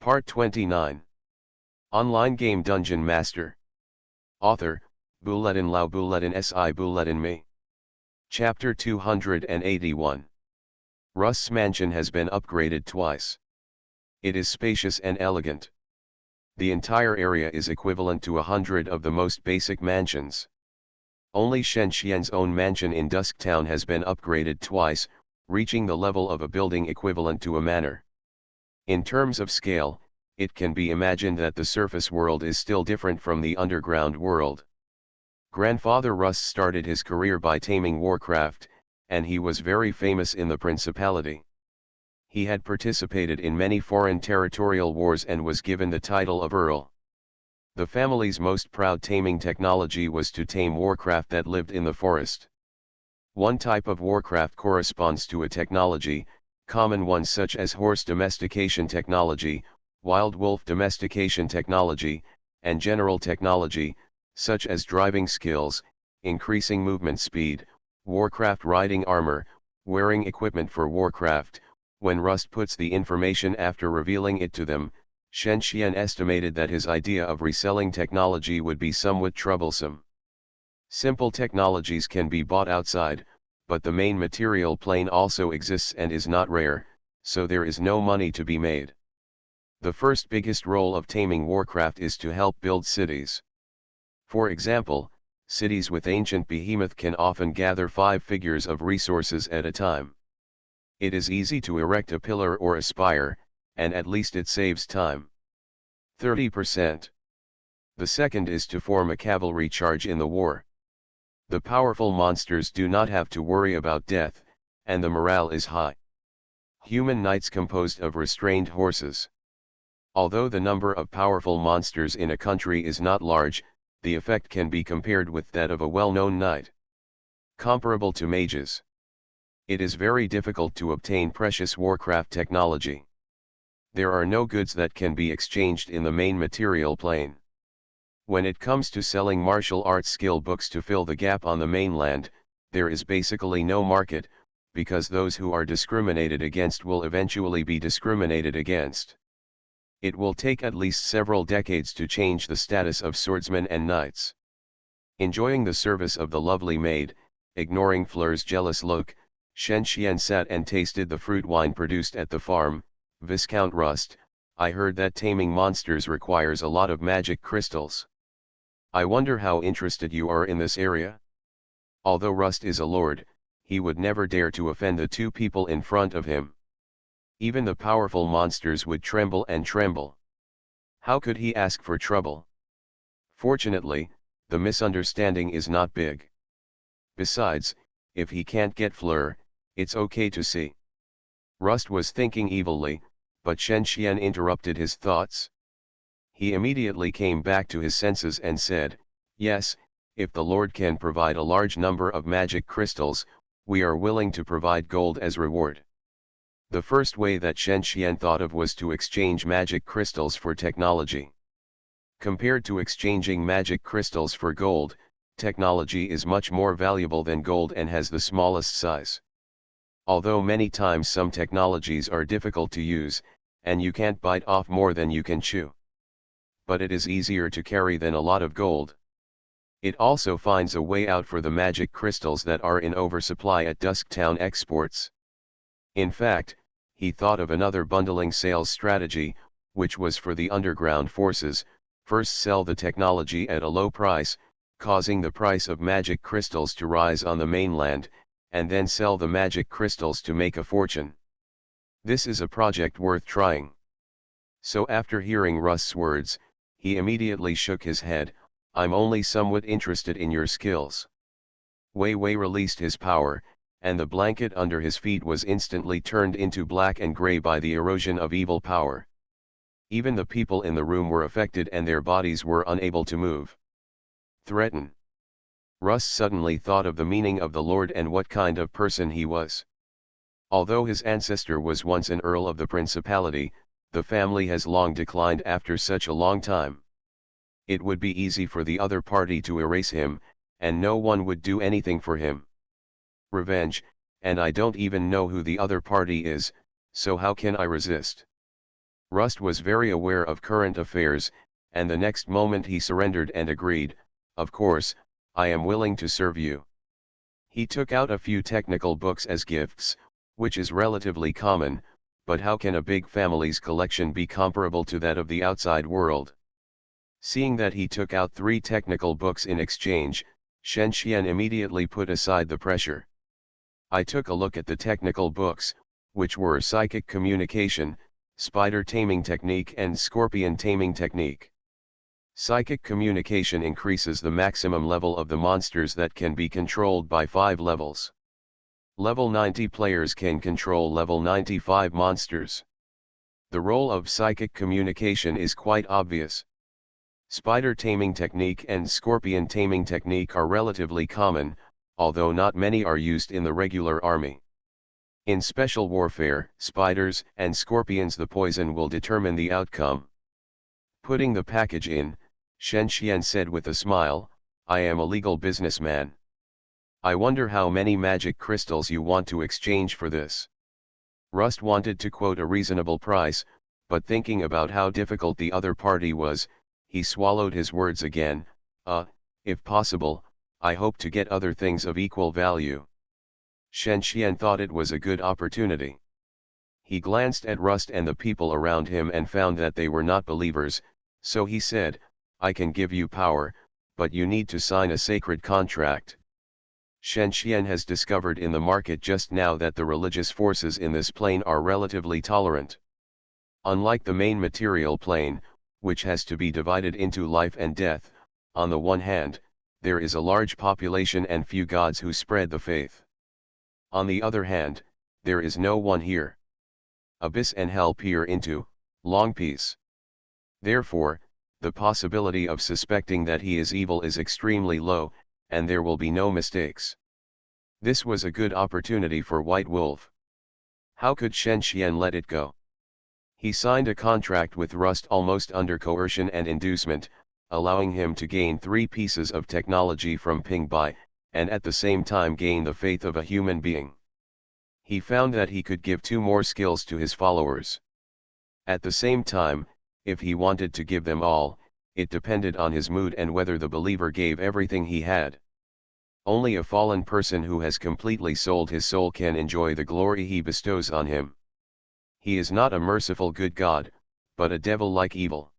Part 29. Online game Dungeon Master. Author, Bulletin Lau Bulletin Si Bulletin Me. Chapter 281. Rust's mansion has been upgraded twice. It is spacious and elegant. The entire area is equivalent to 100 of the most basic mansions. Only Shen Xian's own mansion in Dusktown has been upgraded twice, reaching the level of a building equivalent to a manor. In terms of scale, it can be imagined that the surface world is still different from the underground world. Grandfather Rust started his career by taming Warcraft, and he was very famous in the Principality. He had participated in many foreign territorial wars and was given the title of Earl. The family's most proud taming technology was to tame Warcraft that lived in the forest. One type of Warcraft corresponds to a technology, common ones such as horse domestication technology, wild wolf domestication technology, and general technology, such as driving skills, increasing movement speed, Warcraft riding armor, wearing equipment for Warcraft. When Rust puts the information after revealing it to them, Shen Xian estimated that his idea of reselling technology would be somewhat troublesome. Simple technologies can be bought outside, but the main material plane also exists and is not rare, so there is no money to be made. The first biggest role of taming Warcraft is to help build cities. For example, cities with ancient behemoth can often gather 5 figures of resources at a time. It is easy to erect a pillar or a spire, and at least it saves time. 30%. The second is to form a cavalry charge in the war. The powerful monsters do not have to worry about death, and the morale is high. Human knights composed of restrained horses. Although the number of powerful monsters in a country is not large, the effect can be compared with that of a well-known knight. Comparable to mages. It is very difficult to obtain precious Warcraft technology. There are no goods that can be exchanged in the main material plane. When it comes to selling martial arts skill books to fill the gap on the mainland, there is basically no market, because those who are discriminated against will eventually be discriminated against. It will take at least several decades to change the status of swordsmen and knights. Enjoying the service of the lovely maid, ignoring Fleur's jealous look, Shen Xian sat and tasted the fruit wine produced at the farm. Viscount Rust, I heard that taming monsters requires a lot of magic crystals. I wonder how interested you are in this area? Although Rust is a lord, he would never dare to offend the 2 people in front of him. Even the powerful monsters would tremble and tremble. How could he ask for trouble? Fortunately, the misunderstanding is not big. Besides, if he can't get Fleur, it's okay to see. Rust was thinking evilly, but Shen Xian interrupted his thoughts. He immediately came back to his senses and said, "Yes, if the Lord can provide a large number of magic crystals, we are willing to provide gold as reward." The first way that Shen Xian thought of was to exchange magic crystals for technology. Compared to exchanging magic crystals for gold, technology is much more valuable than gold and has the smallest size. Although many times some technologies are difficult to use, and you can't bite off more than you can chew. But it is easier to carry than a lot of gold. It also finds a way out for the magic crystals that are in oversupply at Dusktown exports. In fact, he thought of another bundling sales strategy, which was for the underground forces: first sell the technology at a low price, causing the price of magic crystals to rise on the mainland, and then sell the magic crystals to make a fortune. This is a project worth trying. So after hearing Rust's words, he immediately shook his head. "I'm only somewhat interested in your skills." Wei Wei released his power, and the blanket under his feet was instantly turned into black and gray by the erosion of evil power. Even the people in the room were affected and their bodies were unable to move. Threaten. Rust suddenly thought of the meaning of the Lord and what kind of person he was. Although his ancestor was once an earl of the Principality, the family has long declined after such a long time. It would be easy for the other party to erase him, and no one would do anything for him. Revenge, and I don't even know who the other party is, so how can I resist? Rust was very aware of current affairs, and the next moment he surrendered and agreed, "Of course, I am willing to serve you." He took out a few technical books as gifts, which is relatively common, but how can a big family's collection be comparable to that of the outside world? Seeing that he took out 3 technical books in exchange, Shen Xian immediately put aside the pressure. I took a look at the technical books, which were Psychic Communication, Spider Taming Technique and Scorpion Taming Technique. Psychic Communication increases the maximum level of the monsters that can be controlled by 5 levels. Level 90 players can control level 95 monsters. The role of Psychic Communication is quite obvious. Spider Taming Technique and Scorpion Taming Technique are relatively common, although not many are used in the regular army. In special warfare, spiders and scorpions, the poison will determine the outcome. Putting the package in, Shen Xian said with a smile, "I am a legal businessman. I wonder how many magic crystals you want to exchange for this." Rust wanted to quote a reasonable price, but thinking about how difficult the other party was, he swallowed his words again. If possible, I hope to get other things of equal value." Shen Xian thought it was a good opportunity. He glanced at Rust and the people around him and found that they were not believers, so he said, "I can give you power, but you need to sign a sacred contract." Shen Xian has discovered in the market just now that the religious forces in this plane are relatively tolerant. Unlike the main material plane, which has to be divided into life and death, on the one hand, there is a large population and few gods who spread the faith. On the other hand, there is no one here. Abyss and hell peer into, long peace. Therefore, the possibility of suspecting that he is evil is extremely low, and there will be no mistakes. This was a good opportunity for White Wolf. How could Shen Xian let it go? He signed a contract with Rust almost under coercion and inducement, allowing him to gain 3 pieces of technology from Ping Bai, and at the same time gain the faith of a human being. He found that he could give 2 more skills to his followers. At the same time, if he wanted to give them all, it depended on his mood and whether the believer gave everything he had. Only a fallen person who has completely sold his soul can enjoy the glory he bestows on him. He is not a merciful good God, but a devil-like evil.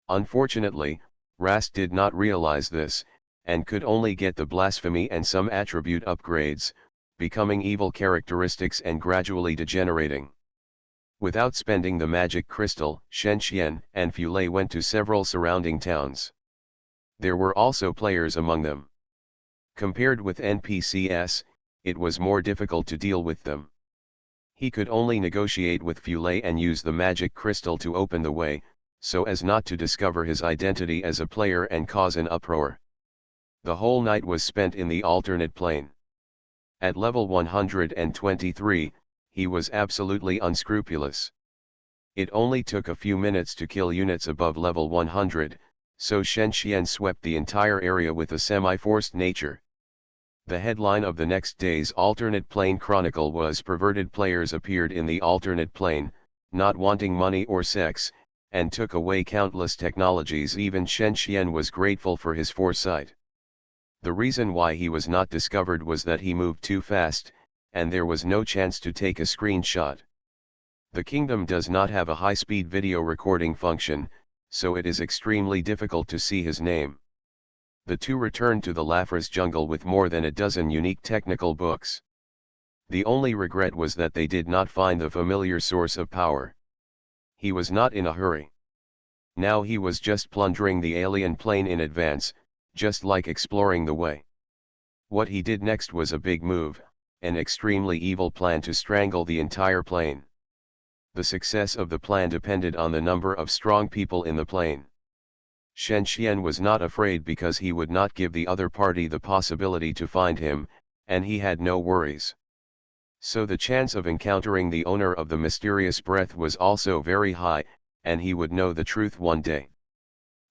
Unfortunately, Rast did not realize this, and could only get the blasphemy and some attribute upgrades, becoming evil characteristics and gradually degenerating. Without spending the magic crystal, Shen Xian and Fulei went to several surrounding towns. There were also players among them. Compared with NPCs, it was more difficult to deal with them. He could only negotiate with Fulei and use the magic crystal to open the way, so as not to discover his identity as a player and cause an uproar. The whole night was spent in the alternate plane. At level 123, he was absolutely unscrupulous. It only took a few minutes to kill units above level 100, so Shen Xian swept the entire area with a semi-forced nature. The headline of the next day's alternate plane chronicle was "Perverted players appeared in the alternate plane, not wanting money or sex, and took away countless technologies." Even Shen Xian was grateful for his foresight. The reason why he was not discovered was that he moved too fast, and there was no chance to take a screenshot. The kingdom does not have a high-speed video recording function, so it is extremely difficult to see his name. The 2 returned to the Lafras jungle with more than a dozen unique technical books. The only regret was that they did not find the familiar source of power. He was not in a hurry. Now he was just plundering the alien plane in advance, just like exploring the way. What he did next was a big move, an extremely evil plan to strangle the entire plane. The success of the plan depended on the number of strong people in the plane. Shen Xian was not afraid because he would not give the other party the possibility to find him, and he had no worries. So the chance of encountering the owner of the mysterious breath was also very high, and he would know the truth one day.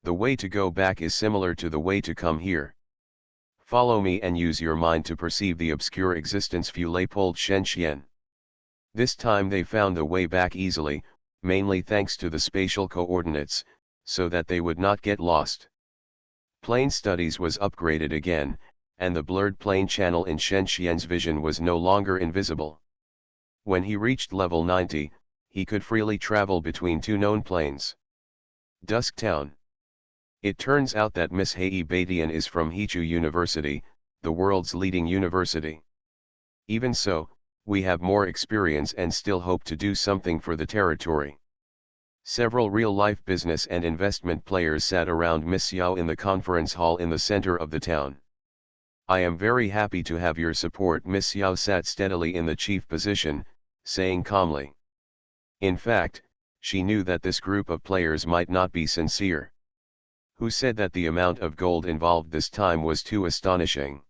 The way to go back is similar to the way to come here. Follow me and use your mind to perceive the obscure existence. Fulei pulled Shen Xian. This time they found the way back easily, mainly thanks to the spatial coordinates, so that they would not get lost. Plane studies was upgraded again, and the blurred plane channel in Shen Xian's vision was no longer invisible. When he reached level 90, he could freely travel between two known planes. Dusk Town. It turns out that Miss Hei Badian is from Hichu University, the world's leading university. Even so, we have more experience and still hope to do something for the territory. Several real-life business and investment players sat around Miss Xiao in the conference hall in the center of the town. I am very happy to have your support. Miss Xiao sat steadily in the chief position, saying calmly. In fact, she knew that this group of players might not be sincere. Who said that the amount of gold involved this time was too astonishing?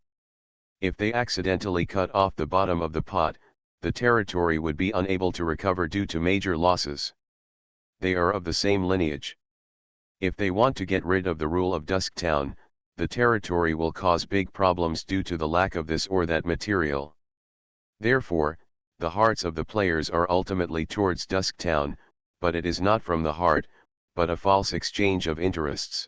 If they accidentally cut off the bottom of the pot, the territory would be unable to recover due to major losses. They are of the same lineage. If they want to get rid of the rule of Dusk Town, the territory will cause big problems due to the lack of this or that material. Therefore, the hearts of the players are ultimately towards Dusk Town, but it is not from the heart, but a false exchange of interests.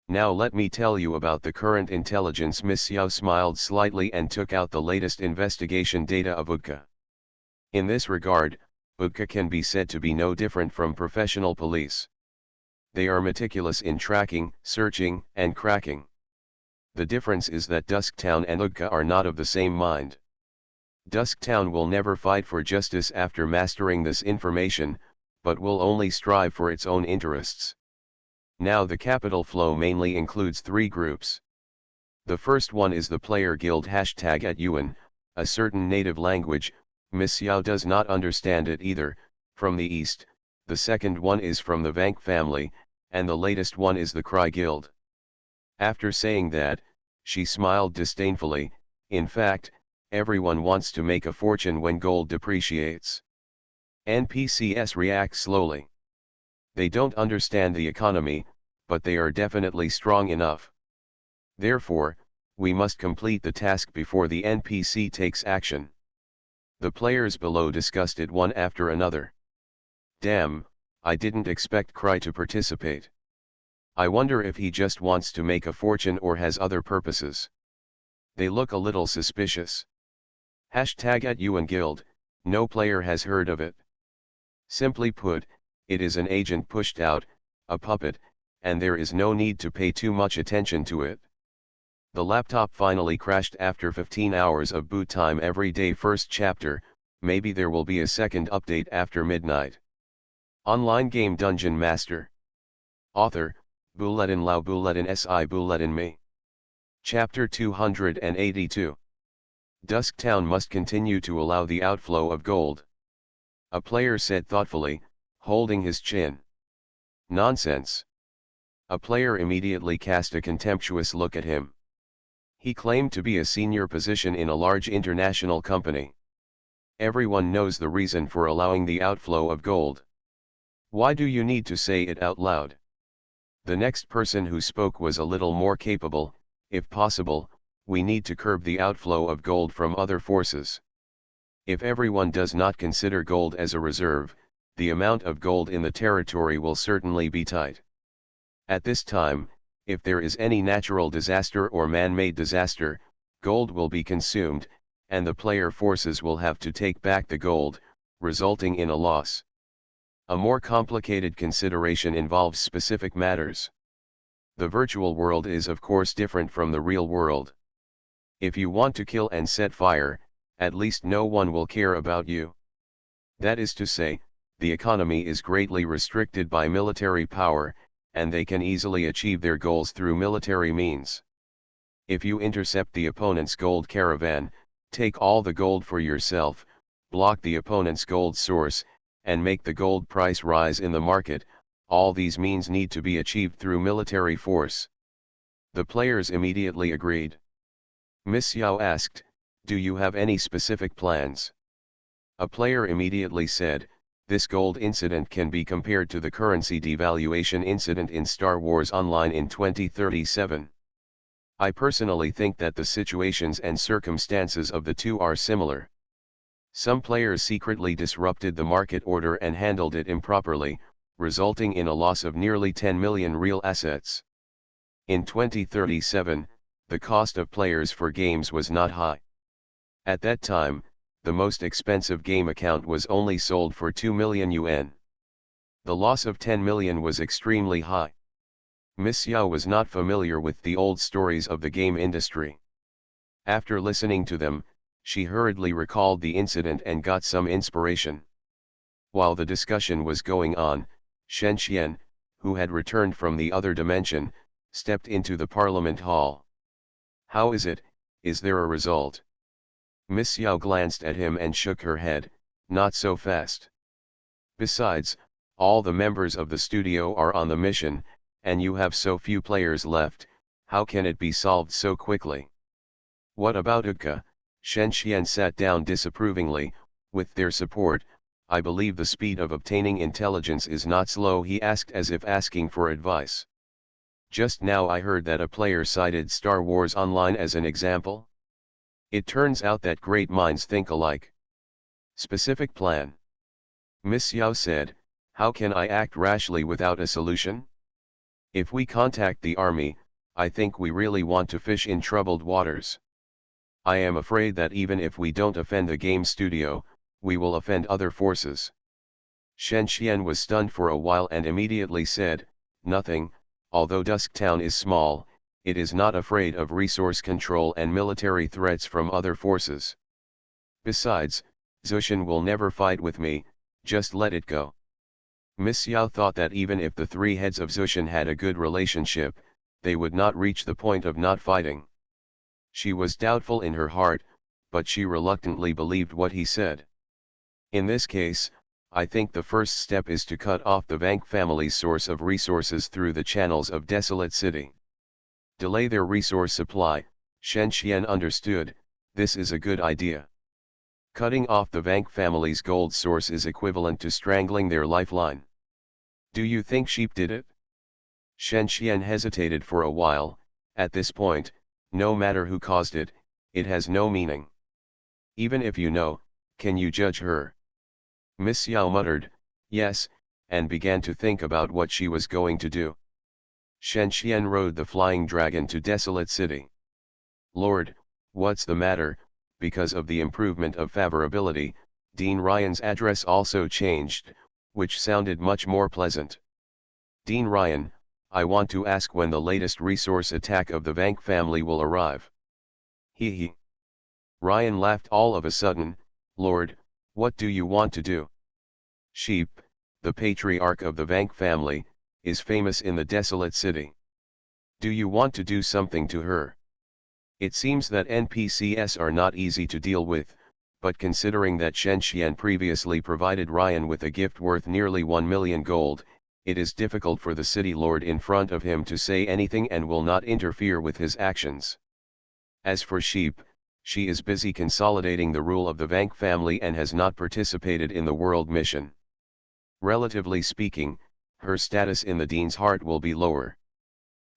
Now let me tell you about the current intelligence. Miss Xiao smiled slightly and took out the latest investigation data of UDCA. In this regard, UDCA can be said to be no different from professional police. They are meticulous in tracking, searching, and cracking. The difference is that Dusk Town and UDCA are not of the same mind. Dusk Town will never fight for justice after mastering this information, but will only strive for its own interests. Now the capital flow mainly includes three groups. The first one is the player guild #@Yuan, a certain native language. Miss Xiao does not understand it either, from the east. The second one is from the Vank family, and the latest one is the Cry Guild. After saying that, she smiled disdainfully. In fact, everyone wants to make a fortune when gold depreciates. NPCs react slowly. They don't understand the economy, but they are definitely strong enough. Therefore, we must complete the task before the NPC takes action. The players below discussed it one after another. Damn, I didn't expect Cry to participate. I wonder if he just wants to make a fortune or has other purposes. They look a little suspicious. #@Yuan Guild, no player has heard of it. Simply put, it is an agent pushed out, a puppet, and there is no need to pay too much attention to it. The laptop finally crashed after 15 hours of boot time every day. First chapter, maybe there will be a second update after midnight. Online game Dungeon Master. Author, Buletin Lao Buletin Si Buletin Me. Chapter 282. Dusk Town must continue to allow the outflow of gold. A player said thoughtfully, holding his chin. Nonsense. A player immediately cast a contemptuous look at him. He claimed to be a senior position in a large international company. Everyone knows the reason for allowing the outflow of gold. Why do you need to say it out loud? The next person who spoke was a little more capable. If possible, we need to curb the outflow of gold from other forces. If everyone does not consider gold as a reserve, the amount of gold in the territory will certainly be tight. At this time, if there is any natural disaster or man-made disaster, gold will be consumed, and the player forces will have to take back the gold, resulting in a loss. A more complicated consideration involves specific matters. The virtual world is of course different from the real world. If you want to kill and set fire, at least no one will care about you. That is to say, the economy is greatly restricted by military power, and they can easily achieve their goals through military means. If you intercept the opponent's gold caravan, take all the gold for yourself, block the opponent's gold source, and make the gold price rise in the market, all these means need to be achieved through military force. The players immediately agreed. Miss Xiao asked, "Do you have any specific plans?" A player immediately said, "This gold incident can be compared to the currency devaluation incident in Star Wars Online in 2037. I personally think that the situations and circumstances of the two are similar. Some players secretly disrupted the market order and handled it improperly, resulting in a loss of nearly 10 million real assets. In 2037, the cost of players for games was not high. At that time, the most expensive game account was only sold for 2 million yuan. The loss of 10 million was extremely high. Miss Yao was not familiar with the old stories of the game industry. After listening to them, she hurriedly recalled the incident and got some inspiration. While the discussion was going on, Shen Xian, who had returned from the other dimension, stepped into the parliament hall. "How is it? Is there a result?" Miss Yao glanced at him and shook her head. "Not so fast. Besides, all the members of the studio are on the mission, and you have so few players left. How can it be solved so quickly?" "What about Uka?" Shen Xian sat down disapprovingly. "With their support, I believe the speed of obtaining intelligence is not slow," he asked as if asking for advice. "Just now I heard that a player cited Star Wars Online as an example. It turns out that great minds think alike." "Specific plan?" Miss Yao said. "How can I act rashly without a solution? If we contact the army, I think we really want to fish in troubled waters. I am afraid that even if we don't offend the game studio, we will offend other forces." Shen Xian was stunned for a while and immediately said, "Nothing, although Dusk Town is small, it is not afraid of resource control and military threats from other forces. Besides, Zushan will never fight with me, just let it go." Miss Yao thought that even if the three heads of Zushan had a good relationship, they would not reach the point of not fighting. She was doubtful in her heart, but she reluctantly believed what he said. "In this case, I think the first step is to cut off the Vank family's source of resources through the channels of Desolate City. Delay their resource supply." Shen Xian understood. This is a good idea. Cutting off the Vank family's gold source is equivalent to strangling their lifeline. "Do you think Sheep did it?" Shen Xian hesitated for a while. "At this point, no matter who caused it, it has no meaning. Even if you know, can you judge her?" Miss Yao muttered, "Yes," and began to think about what she was going to do. Shen Xian rode the flying dragon to Desolate City. "Lord, what's the matter?" Because of the improvement of favorability, Dean Ryan's address also changed, which sounded much more pleasant. "Dean Ryan, I want to ask when the latest resource attack of the Vank family will arrive." He he. Ryan laughed all of a sudden. "Lord, what do you want to do?" "Sheep, the patriarch of the Vank family, is famous in the Desolate City. Do you want to do something to her? It seems that NPCs are not easy to deal with, but considering that Shen Xian previously provided Ryan with a gift worth nearly 1 million gold, it is difficult for the city lord in front of him to say anything and will not interfere with his actions. As for Sheep, she is busy consolidating the rule of the Vank family and has not participated in the world mission. Relatively speaking, her status in the Dean's heart will be lower."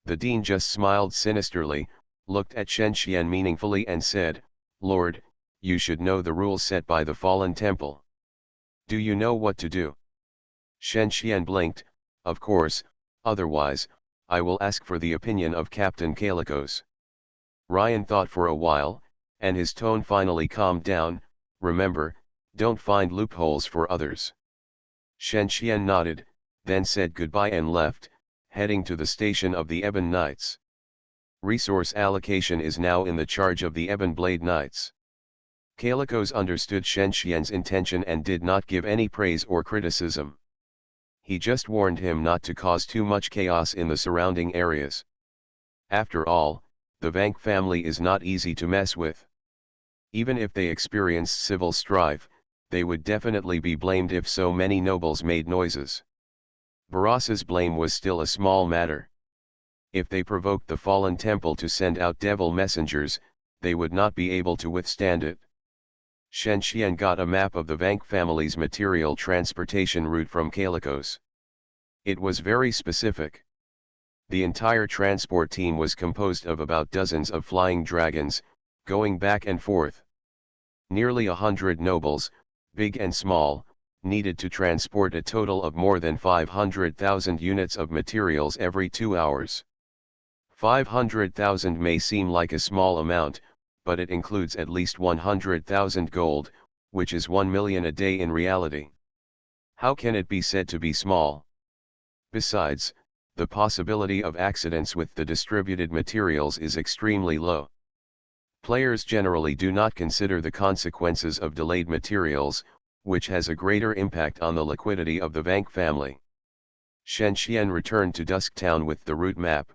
The Dean just smiled sinisterly, looked at Shen Xian meaningfully and said, "Lord, you should know the rules set by the Fallen Temple. Do you know what to do?" Shen Xian blinked. "Of course, otherwise, I will ask for the opinion of Captain Calicos." Ryan thought for a while, and his tone finally calmed down. "Remember, don't find loopholes for others." Shen Xian nodded, then said goodbye and left, heading to the station of the Ebon Knights. Resource allocation is now in the charge of the Ebon Blade Knights. Calicos understood Shen Xian's intention and did not give any praise or criticism. He just warned him not to cause too much chaos in the surrounding areas. After all, the Vank family is not easy to mess with. Even if they experienced civil strife, they would definitely be blamed if so many nobles made noises. Baras's blame was still a small matter. If they provoked the Fallen Temple to send out devil messengers, they would not be able to withstand it. Shen Xian got a map of the Vank family's material transportation route from Calicos. It was very specific. The entire transport team was composed of about dozens of flying dragons, going back and forth. Nearly 100 nobles, big and small, needed to transport a total of more than 500,000 units of materials every 2 hours. 500,000 may seem like a small amount, but it includes at least 100,000 gold, which is 1 million a day in reality. How can it be said to be small? Besides, the possibility of accidents with the distributed materials is extremely low. Players generally do not consider the consequences of delayed materials, which has a greater impact on the liquidity of the Vank family. Shen Xian returned to Dusktown with the route map.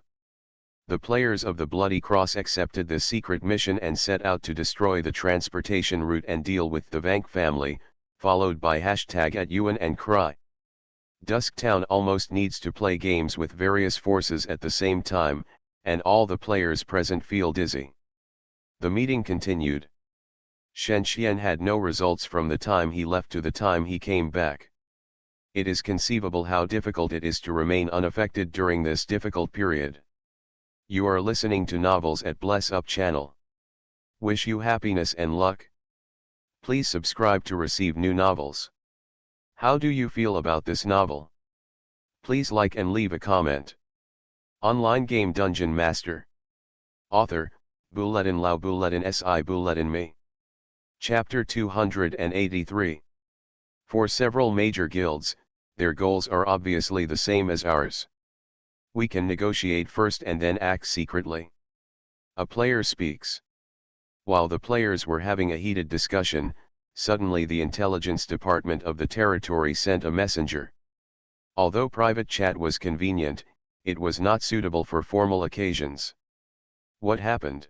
The players of the Bloody Cross accepted the secret mission and set out to destroy the transportation route and deal with the Vank family, followed by #@Yuan and Cry. Dusktown almost needs to play games with various forces at the same time, and all the players present feel dizzy. The meeting continued. Shen Xian had no results from the time he left to the time he came back. It is conceivable how difficult it is to remain unaffected during this difficult period. You are listening to Novels at Bless Up channel. Wish you happiness and luck. Please subscribe to receive new novels. How do you feel about this novel? Please like and leave a comment. Online game Dungeon Master. Author, Buledin Lao Buledin Si Buledin Me. Chapter 283. For several major guilds, their goals are obviously the same as ours. We can negotiate first and then act secretly. A player speaks. While the players were having a heated discussion, suddenly the intelligence department of the territory sent a messenger. Although private chat was convenient, it was not suitable for formal occasions. What happened?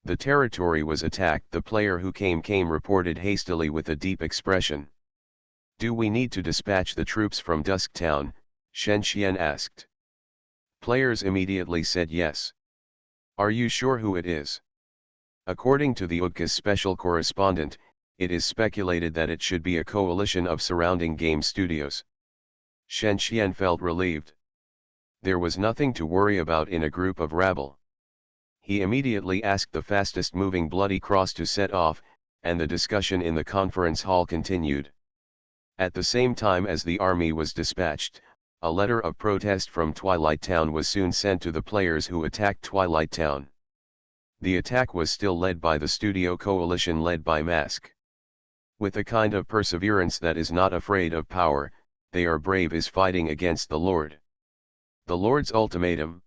The territory was attacked. The player who came reported hastily with a deep expression. Do we need to dispatch the troops from Dusktown? Shen Xian asked. Players immediately said yes. Are you sure who it is? According to the UDCA's special correspondent, it is speculated that it should be a coalition of surrounding game studios. Shen Xian felt relieved. There was nothing to worry about in a group of rabble. He immediately asked the fastest moving Bloody Cross to set off, and the discussion in the conference hall continued. At the same time as the army was dispatched, a letter of protest from Twilight Town was soon sent to the players who attacked Twilight Town. The attack was still led by the studio coalition led by Mask. With a kind of perseverance that is not afraid of power, they are brave as fighting against the Lord. The Lord's ultimatum.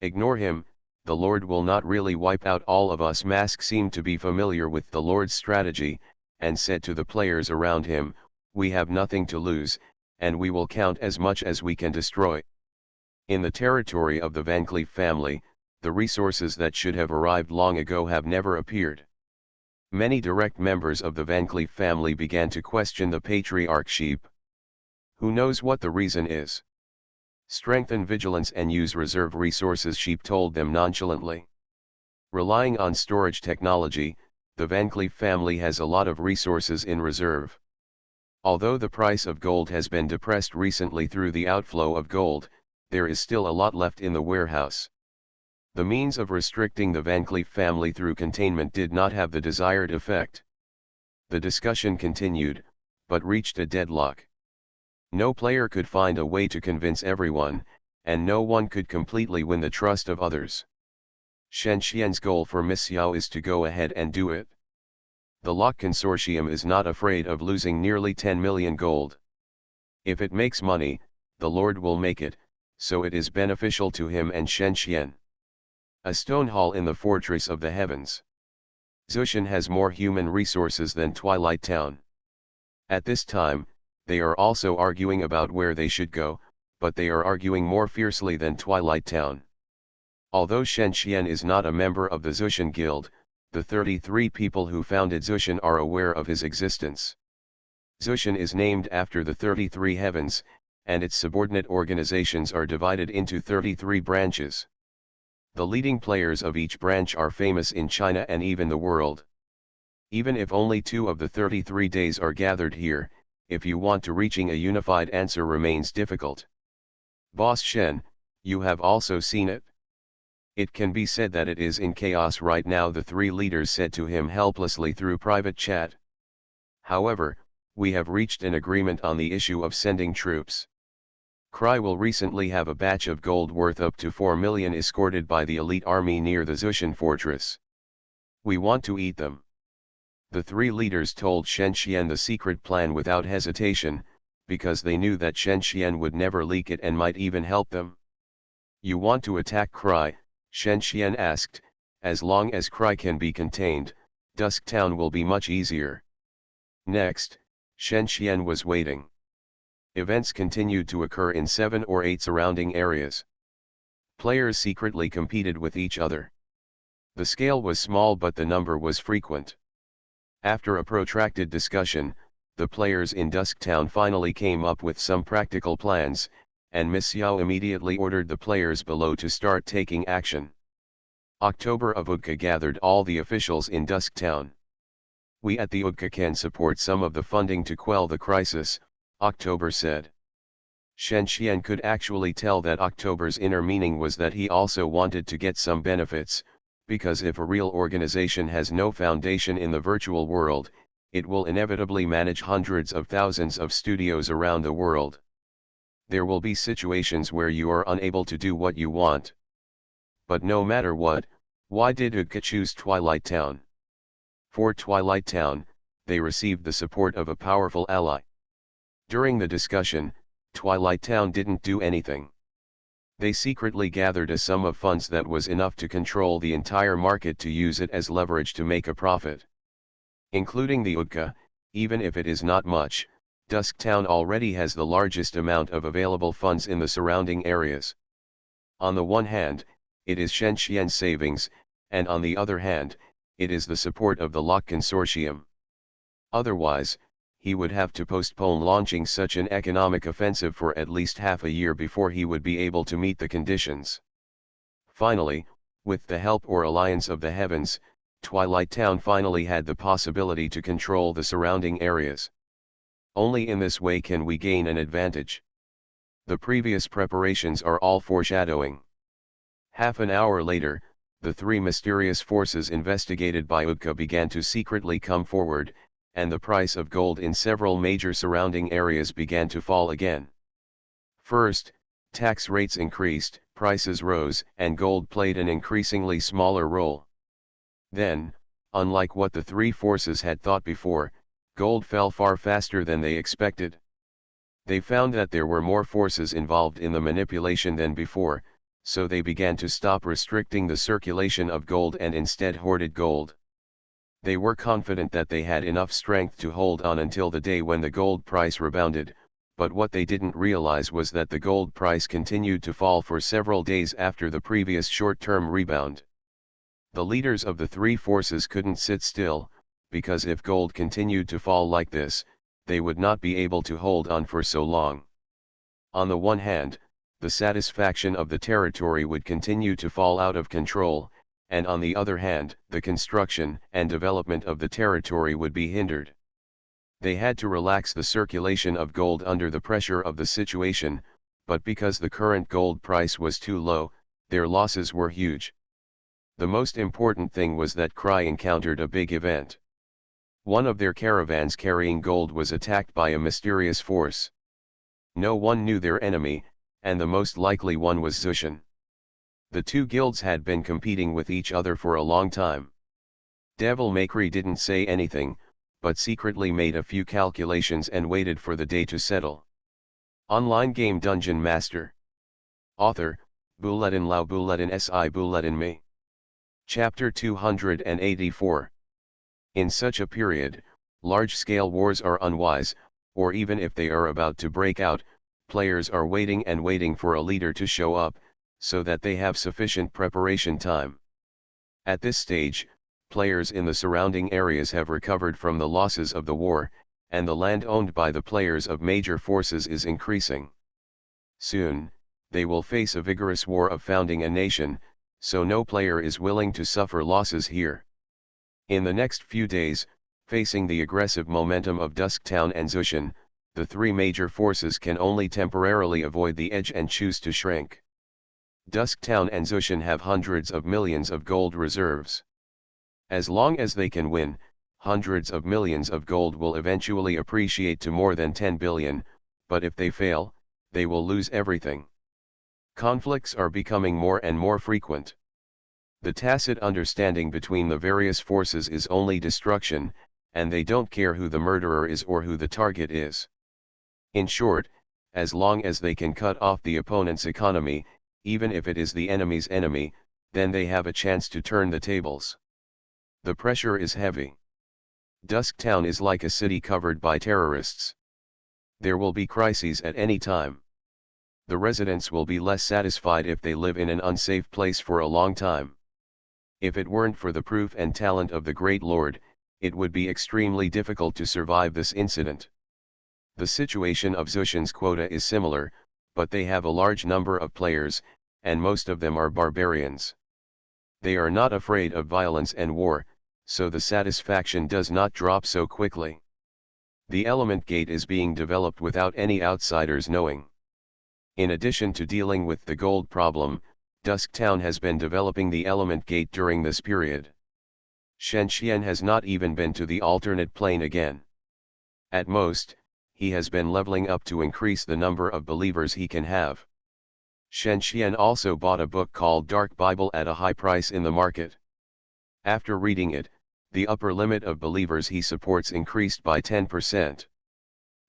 Ignore him, the Lord will not really wipe out all of us. Mask seemed to be familiar with the Lord's strategy, and said to the players around him, we have nothing to lose, and we will count as much as we can destroy. In the territory of the Van Cleef family, the resources that should have arrived long ago have never appeared. Many direct members of the Van Cleef family began to question the patriarchship. Who knows what the reason is? Strengthen vigilance and use reserve resources, Sheep told them nonchalantly. Relying on storage technology, the Van Cleef family has a lot of resources in reserve. Although the price of gold has been depressed recently through the outflow of gold, there is still a lot left in the warehouse. The means of restricting the Van Cleef family through containment did not have the desired effect. The discussion continued, but reached a deadlock. No player could find a way to convince everyone, and no one could completely win the trust of others. Shen Xian's goal for Miss Xiao is to go ahead and do it. The Lock Consortium is not afraid of losing nearly 10 million gold. If it makes money, the Lord will make it, so it is beneficial to him and Shen Xian. A stone hall in the Fortress of the Heavens. Zushan has more human resources than Twilight Town. At this time, they are also arguing about where they should go, but they are arguing more fiercely than Twilight Town. Although Shen Xian is not a member of the Zushan Guild, the 33 people who founded Zushan are aware of his existence. Zushan is named after the 33 heavens, and its subordinate organizations are divided into 33 branches. The leading players of each branch are famous in China and even the world. Even if only 2 of the 33 days are gathered here, if you want to reaching a unified answer remains difficult. Boss Shen, you have also seen it. It can be said that it is in chaos right now, the three leaders said to him helplessly through private chat. However, we have reached an agreement on the issue of sending troops. Cry will recently have a batch of gold worth up to 4 million escorted by the elite army near the Zushan fortress. We want to eat them. The three leaders told Shen Xian the secret plan without hesitation, because they knew that Shen Xian would never leak it and might even help them. You want to attack Cry? Shen Xian asked. As long as Cry can be contained, Dusk Town will be much easier. Next, Shen Xian was waiting. Events continued to occur in 7 or 8 surrounding areas. Players secretly competed with each other. The scale was small but the number was frequent. After a protracted discussion, the players in Dusk Town finally came up with some practical plans, and Miss Xiao immediately ordered the players below to start taking action. October of Udka gathered all the officials in Dusk Town. We at the Udka can support some of the funding to quell the crisis, October said. Shen Xian could actually tell that October's inner meaning was that he also wanted to get some benefits, because if a real organization has no foundation in the virtual world, it will inevitably manage hundreds of thousands of studios around the world. There will be situations where you are unable to do what you want. But no matter what, why did Udka choose Twilight Town? For Twilight Town, they received the support of a powerful ally. During the discussion, Twilight Town didn't do anything. They secretly gathered a sum of funds that was enough to control the entire market to use it as leverage to make a profit. Including the Udka, even if it is not much, Dusk Town already has the largest amount of available funds in the surrounding areas. On the one hand, it is Shen Xian's savings, and on the other hand, it is the support of the Lock Consortium. Otherwise, he would have to postpone launching such an economic offensive for at least half a year before he would be able to meet the conditions. Finally, with the help or alliance of the heavens, Twilight Town finally had the possibility to control the surrounding areas. Only in this way can we gain an advantage. The previous preparations are all foreshadowing. Half an hour later, the three mysterious forces investigated by Udka began to secretly come forward, and the price of gold in several major surrounding areas began to fall again. First, tax rates increased, prices rose, and gold played an increasingly smaller role. Then, unlike what the three forces had thought before, gold fell far faster than they expected. They found that there were more forces involved in the manipulation than before, so they began to stop restricting the circulation of gold and instead hoarded gold. They were confident that they had enough strength to hold on until the day when the gold price rebounded, but what they didn't realize was that the gold price continued to fall for several days after the previous short-term rebound. The leaders of the three forces couldn't sit still, because if gold continued to fall like this, they would not be able to hold on for so long. On the one hand, the satisfaction of the territory would continue to fall out of control, and on the other hand, the construction and development of the territory would be hindered. They had to relax the circulation of gold under the pressure of the situation, but because the current gold price was too low, their losses were huge. The most important thing was that Cry encountered a big event. One of their caravans carrying gold was attacked by a mysterious force. No one knew their enemy, and the most likely one was Zushan. The two guilds had been competing with each other for a long time. Devil May didn't say anything, but secretly made a few calculations and waited for the day to settle. Online game DungeonMaster. Author, Bulletin Lao Bulletin Si Bulletin Me. Chapter 284. In such a period, large-scale wars are unwise, or even if they are about to break out, players are waiting and waiting for a leader to show up, so that they have sufficient preparation time. At this stage, players in the surrounding areas have recovered from the losses of the war, and the land owned by the players of major forces is increasing. Soon, they will face a vigorous war of founding a nation, so no player is willing to suffer losses here. In the next few days, facing the aggressive momentum of Dusk Town and Zushan, the three major forces can only temporarily avoid the edge and choose to shrink. Dusktown and Zushan have hundreds of millions of gold reserves. As long as they can win, hundreds of millions of gold will eventually appreciate to more than 10 billion, but if they fail, they will lose everything. Conflicts are becoming more and more frequent. The tacit understanding between the various forces is only destruction, and they don't care who the murderer is or who the target is. In short, as long as they can cut off the opponent's economy, even if it is the enemy's enemy, then they have a chance to turn the tables. The pressure is heavy. Dusktown is like a city covered by terrorists. There will be crises at any time. The residents will be less satisfied if they live in an unsafe place for a long time. If it weren't for the proof and talent of the Great Lord, it would be extremely difficult to survive this incident. The situation of Zushan's quota is similar, but they have a large number of players, and most of them are barbarians. They are not afraid of violence and war, so the satisfaction does not drop so quickly. The element gate is being developed without any outsiders knowing. In addition to dealing with the gold problem, Dusktown has been developing the element gate during this period. Shenxian has not even been to the alternate plane again. At most, he has been leveling up to increase the number of believers he can have. Shenxian also bought a book called Dark Bible at a high price in the market. After reading it, the upper limit of believers he supports increased by 10%.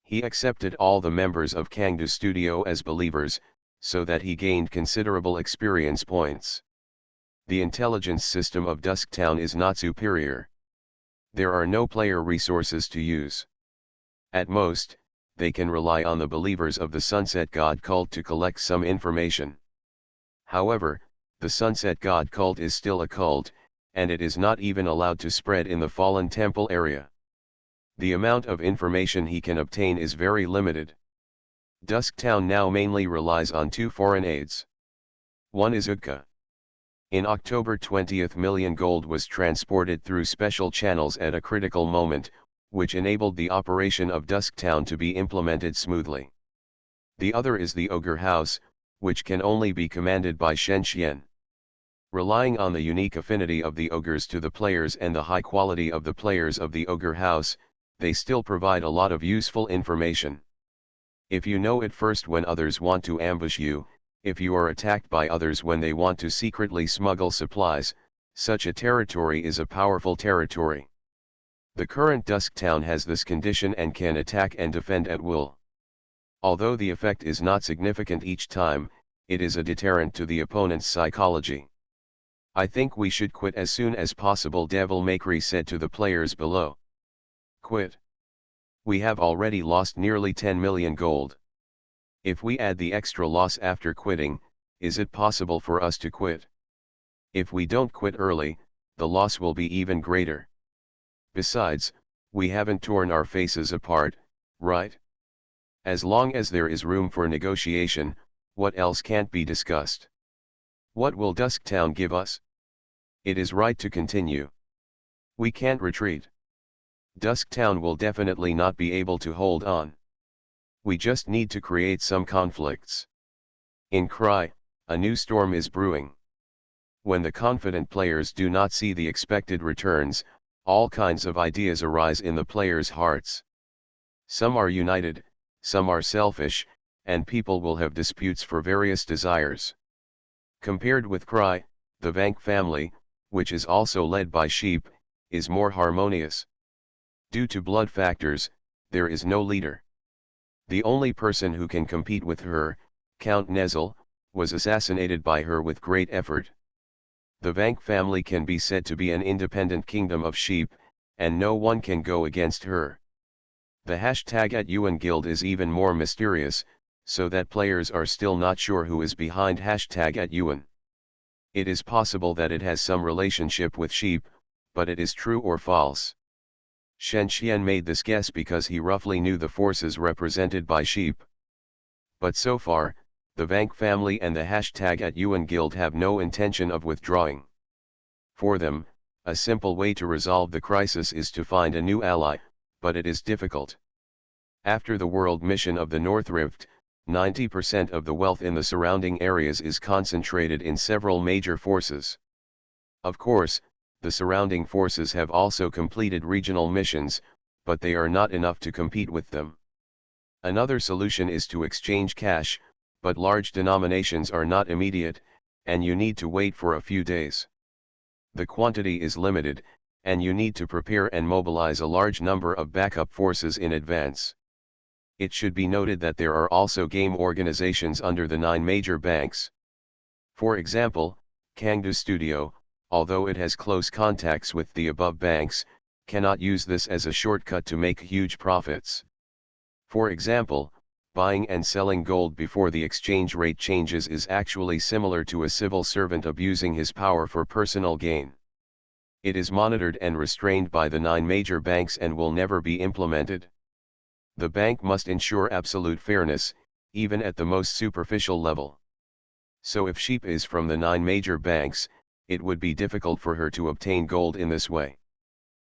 He accepted all the members of Kangdu Studio as believers, so that he gained considerable experience points. The intelligence system of Dusktown is not superior. There are no player resources to use. At most, they can rely on the believers of the Sunset God cult to collect some information. However, the Sunset God cult is still a cult, and it is not even allowed to spread in the Fallen Temple area. The amount of information he can obtain is very limited. Dusktown now mainly relies on two foreign aids. One is Udka. In October 20 million gold was transported through special channels at a critical moment, which enabled the operation of Dusktown to be implemented smoothly. The other is the Ogre House, which can only be commanded by Shenxian. Relying on the unique affinity of the ogres to the players and the high quality of the players of the Ogre House, they still provide a lot of useful information. If you know it first when others want to ambush you, if you are attacked by others when they want to secretly smuggle supplies, such a territory is a powerful territory. The current Dusktown has this condition and can attack and defend at will. Although the effect is not significant each time, it is a deterrent to the opponent's psychology. I think we should quit as soon as possible, Devil Maycree said to the players below. Quit. We have already lost nearly 10 million gold. If we add the extra loss after quitting, is it possible for us to quit? If we don't quit early, the loss will be even greater. Besides, we haven't torn our faces apart, right? As long as there is room for negotiation, what else can't be discussed? What will Dusktown give us? It is right to continue. We can't retreat. Dusktown will definitely not be able to hold on. We just need to create some conflicts. In Cry, a new storm is brewing. When the confident players do not see the expected returns, all kinds of ideas arise in the players' hearts. Some are united, some are selfish, and people will have disputes for various desires. Compared with Cry, the Vank family, which is also led by Sheep, is more harmonious. Due to blood factors, there is no leader. The only person who can compete with her, Count Nezel, was assassinated by her with great effort. The Vank family can be said to be an independent kingdom of sheep, and no one can go against her. The #@Yuan Guild is even more mysterious, so that players are still not sure who is behind #@Yuan. It is possible that it has some relationship with sheep, but it is true or false. Shenxian made this guess because he roughly knew the forces represented by sheep. But so far, the Vank family and the #@Yuan Guild have no intention of withdrawing. For them, a simple way to resolve the crisis is to find a new ally, but it is difficult. After the world mission of the North Rift, 90% of the wealth in the surrounding areas is concentrated in several major forces. Of course, the surrounding forces have also completed regional missions, but they are not enough to compete with them. Another solution is to exchange cash, but large denominations are not immediate, and you need to wait for a few days. The quantity is limited, and you need to prepare and mobilize a large number of backup forces in advance. It should be noted that there are also game organizations under the 9 major banks. For example, Kangdu Studio, although it has close contacts with the above banks, cannot use this as a shortcut to make huge profits. For example, buying and selling gold before the exchange rate changes is actually similar to a civil servant abusing his power for personal gain. It is monitored and restrained by the 9 major banks and will never be implemented. The bank must ensure absolute fairness, even at the most superficial level. So if Sheep is from the 9 major banks, it would be difficult for her to obtain gold in this way.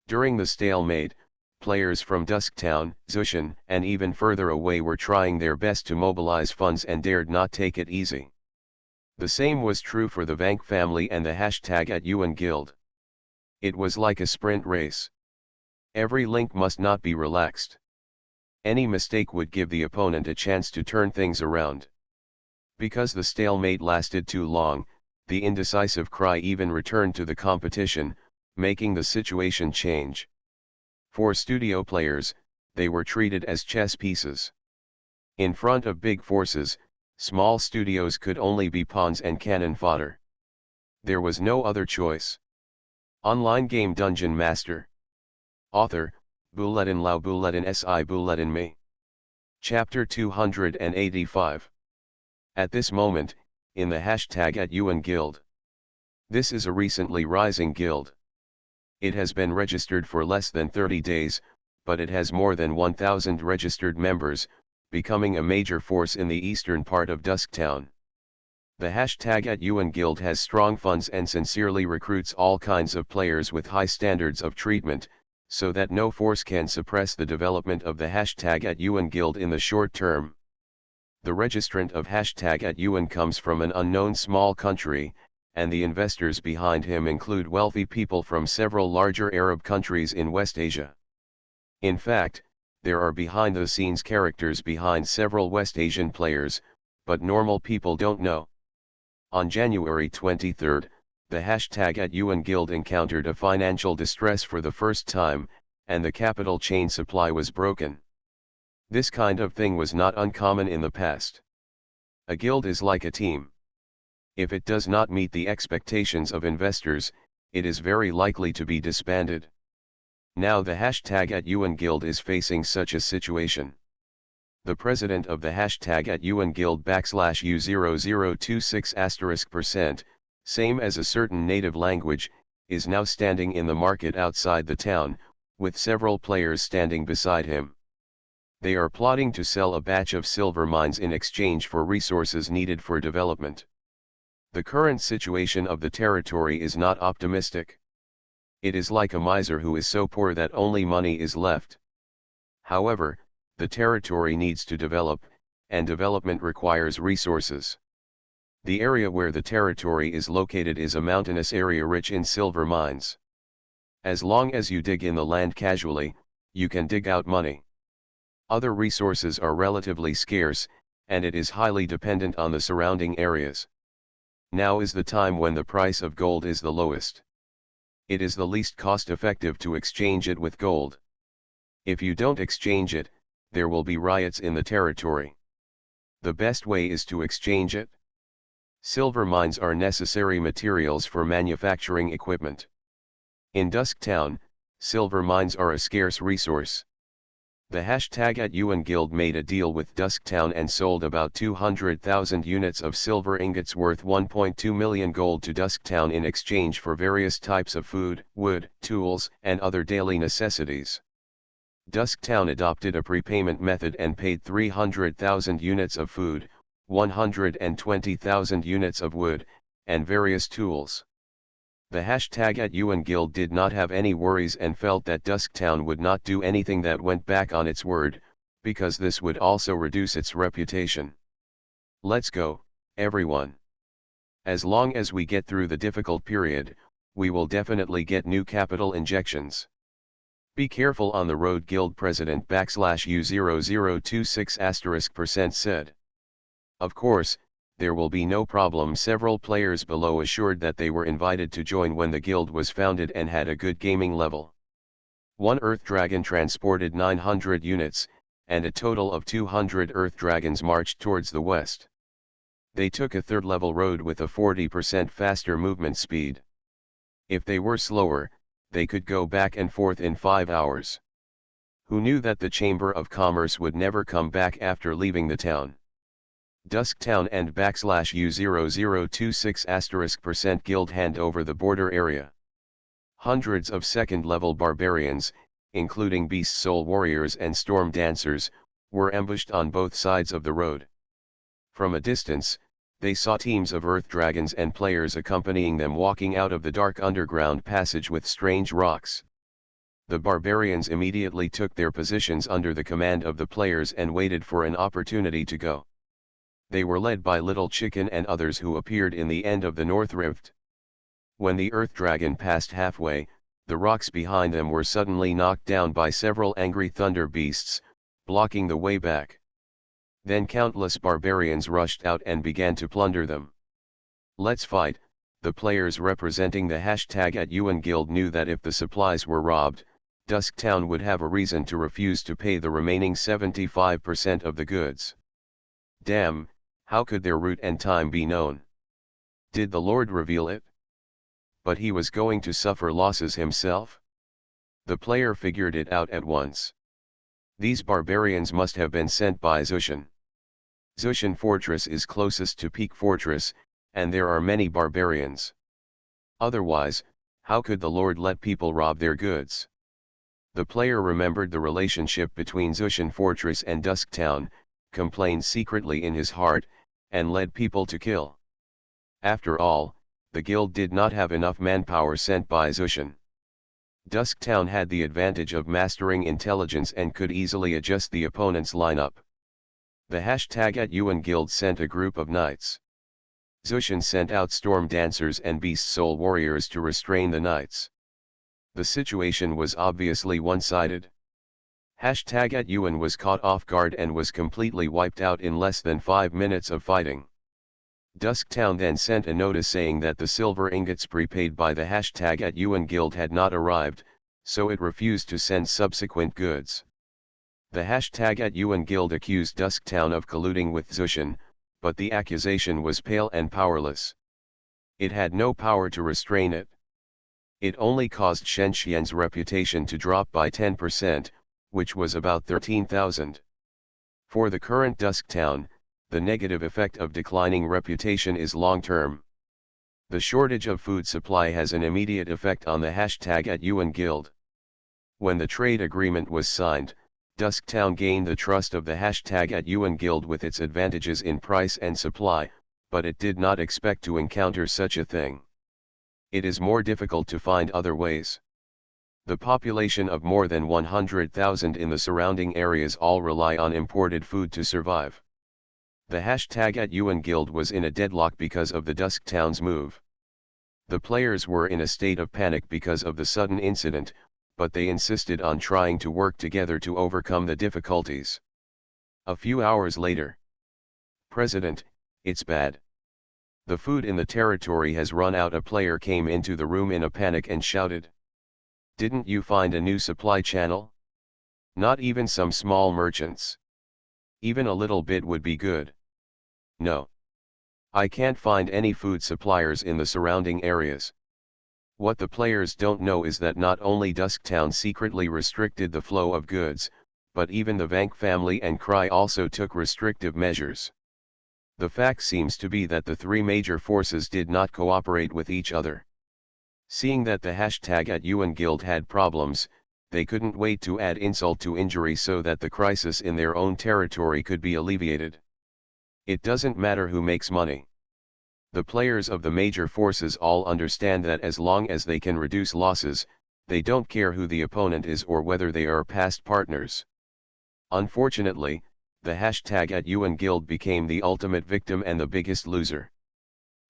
During the stalemate, players from Dusktown, Zushan, and even further away were trying their best to mobilize funds and dared not take it easy. The same was true for the Vank family and the #@UN Guild. It was like a sprint race. Every link must not be relaxed. Any mistake would give the opponent a chance to turn things around. Because the stalemate lasted too long, the indecisive cry even returned to the competition, making the situation change. For studio players, they were treated as chess pieces. In front of big forces, small studios could only be pawns and cannon fodder. There was no other choice. Online game Dungeon Master. Author, Bulletin Lao Bulletin Si Bulletin Me. Chapter 285. At this moment, in the #@UN Guild. This is a recently rising guild. It has been registered for less than 30 days, but it has more than 1,000 registered members, becoming a major force in the eastern part of Dusktown. The #@UN Guild has strong funds and sincerely recruits all kinds of players with high standards of treatment, so that no force can suppress the development of the #@UN Guild in the short term. The registrant of #@UN comes from an unknown small country, and the investors behind him include wealthy people from several larger Arab countries in West Asia. In fact, there are behind-the-scenes characters behind several West Asian players, but normal people don't know. On January 23, the #@UN Guild encountered a financial distress for the first time, and the capital chain supply was broken. This kind of thing was not uncommon in the past. A guild is like a team. If it does not meet the expectations of investors, it is very likely to be disbanded. Now the #@UN Guild is facing such a situation. The president of the #@UN Guild \U0026*%, same as a certain native language, is now standing in the market outside the town, with several players standing beside him. They are plotting to sell a batch of silver mines in exchange for resources needed for development. The current situation of the territory is not optimistic. It is like a miser who is so poor that only money is left. However, the territory needs to develop, and development requires resources. The area where the territory is located is a mountainous area rich in silver mines. As long as you dig in the land casually, you can dig out money. Other resources are relatively scarce, and it is highly dependent on the surrounding areas. Now is the time when the price of gold is the lowest. It is the least cost-effective to exchange it with gold. If you don't exchange it, there will be riots in the territory. The best way is to exchange it. Silver mines are necessary materials for manufacturing equipment. In Dusktown, silver mines are a scarce resource. The #@UN Guild made a deal with Dusktown and sold about 200,000 units of silver ingots worth 1.2 million gold to Dusktown in exchange for various types of food, wood, tools, and other daily necessities. Dusktown adopted a prepayment method and paid 300,000 units of food, 120,000 units of wood, and various tools. The #@UN Guild did not have any worries and felt that Dusktown would not do anything that went back on its word, because this would also reduce its reputation. Let's go, everyone. As long as we get through the difficult period, we will definitely get new capital injections. Be careful on the road, Guild President /U0026% said. Of course, there will be no problem. Several players below assured that they were invited to join when the guild was founded and had a good gaming level. One Earth Dragon transported 900 units, and a total of 200 Earth Dragons marched towards the west. They took a third-level road with a 40% faster movement speed. If they were slower, they could go back and forth in 5 hours. Who knew that the Chamber of Commerce would never come back after leaving the town? Dusktown and /U0026% guild hand over the border area. Hundreds of second-level barbarians, including beast soul warriors and storm dancers, were ambushed on both sides of the road. From a distance, they saw teams of earth dragons and players accompanying them walking out of the dark underground passage with strange rocks. The barbarians immediately took their positions under the command of the players and waited for an opportunity to go. They were led by Little Chicken and others who appeared in the end of the North Rift. When the Earth Dragon passed halfway, the rocks behind them were suddenly knocked down by several angry thunder beasts, blocking the way back. Then countless barbarians rushed out and began to plunder them. Let's fight. The players representing the #UN Guild knew that if the supplies were robbed, Dusktown would have a reason to refuse to pay the remaining 75% of the goods. Damn, how could their route and time be known? Did the Lord reveal it? But he was going to suffer losses himself? The player figured it out at once. These barbarians must have been sent by Zushan. Zushan Fortress is closest to Peak Fortress, and there are many barbarians. Otherwise, how could the Lord let people rob their goods? The player remembered the relationship between Zushan Fortress and Dusktown, complained secretly in his heart, and led people to kill. After all, the guild did not have enough manpower sent by Zushan. Dusktown had the advantage of mastering intelligence and could easily adjust the opponent's lineup. The #UN Guild sent a group of knights. Zushan sent out storm dancers and beast soul warriors to restrain the knights. The situation was obviously one-sided. #UN was caught off guard and was completely wiped out in less than 5 minutes of fighting. Dusktown then sent a notice saying that the silver ingots prepaid by the #UN Guild had not arrived, so it refused to send subsequent goods. The #UN Guild accused Dusktown of colluding with Zushan, but the accusation was pale and powerless. It had no power to restrain it. It only caused Shenxian's reputation to drop by 10%, which was about 13,000. For the current Dusktown, the negative effect of declining reputation is long-term. The shortage of food supply has an immediate effect on the #UN Guild. When the trade agreement was signed, Dusktown gained the trust of the #UN Guild with its advantages in price and supply, but it did not expect to encounter such a thing. It is more difficult to find other ways. The population of more than 100,000 in the surrounding areas all rely on imported food to survive. The #UN Guild was in a deadlock because of the Dusktown's move. The players were in a state of panic because of the sudden incident, but they insisted on trying to work together to overcome the difficulties. A few hours later. President, it's bad. The food in the territory has run out. A player came into the room in a panic and shouted. Didn't you find a new supply channel? Not even some small merchants. Even a little bit would be good. No. I can't find any food suppliers in the surrounding areas. What the players don't know is that not only Dusktown secretly restricted the flow of goods, but even the Vank family and Cry also took restrictive measures. The fact seems to be that the three major forces did not cooperate with each other. Seeing that the #UN Guild had problems, they couldn't wait to add insult to injury so that the crisis in their own territory could be alleviated. It doesn't matter who makes money. The players of the major forces all understand that as long as they can reduce losses, they don't care who the opponent is or whether they are past partners. Unfortunately, the hashtag @UN Guild became the ultimate victim and the biggest loser.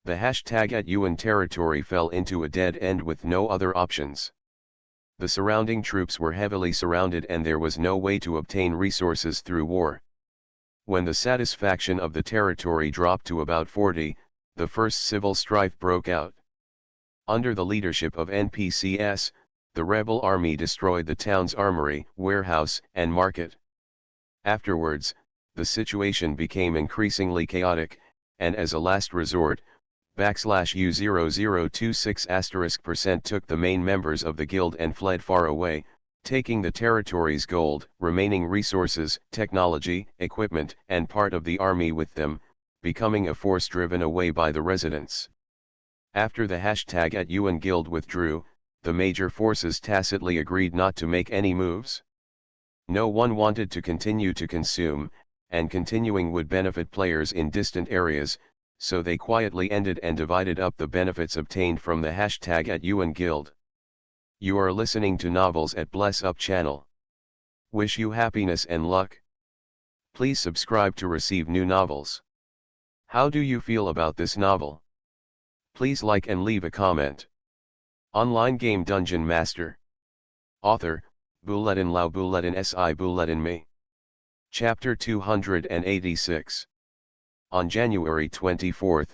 The hashtag @UN territory fell into a dead end with no other options. The surrounding troops were heavily surrounded and there was no way to obtain resources through war. When the satisfaction of the territory dropped to about 40, the first civil strife broke out. Under the leadership of NPCS, the rebel army destroyed the town's armory, warehouse, and market. Afterwards, the situation became increasingly chaotic, and as a last resort, /U0026% took the main members of the guild and fled far away, taking the territory's gold, remaining resources, technology, equipment, and part of the army with them, becoming a force driven away by the residents. After the hashtag @UN Guild withdrew, the major forces tacitly agreed not to make any moves. No one wanted to continue to consume, and continuing would benefit players in distant areas, so they quietly ended and divided up the benefits obtained from the hashtag @UN Guild. You are listening to Novels at Bless Up channel. Wish you happiness and luck. Please subscribe to receive new novels. How do you feel about this novel? Please like and leave a comment. Online game Dungeon Master. Author, Bulletin Lau Bulletin Si Bulletin Me. Chapter 286. On January 24,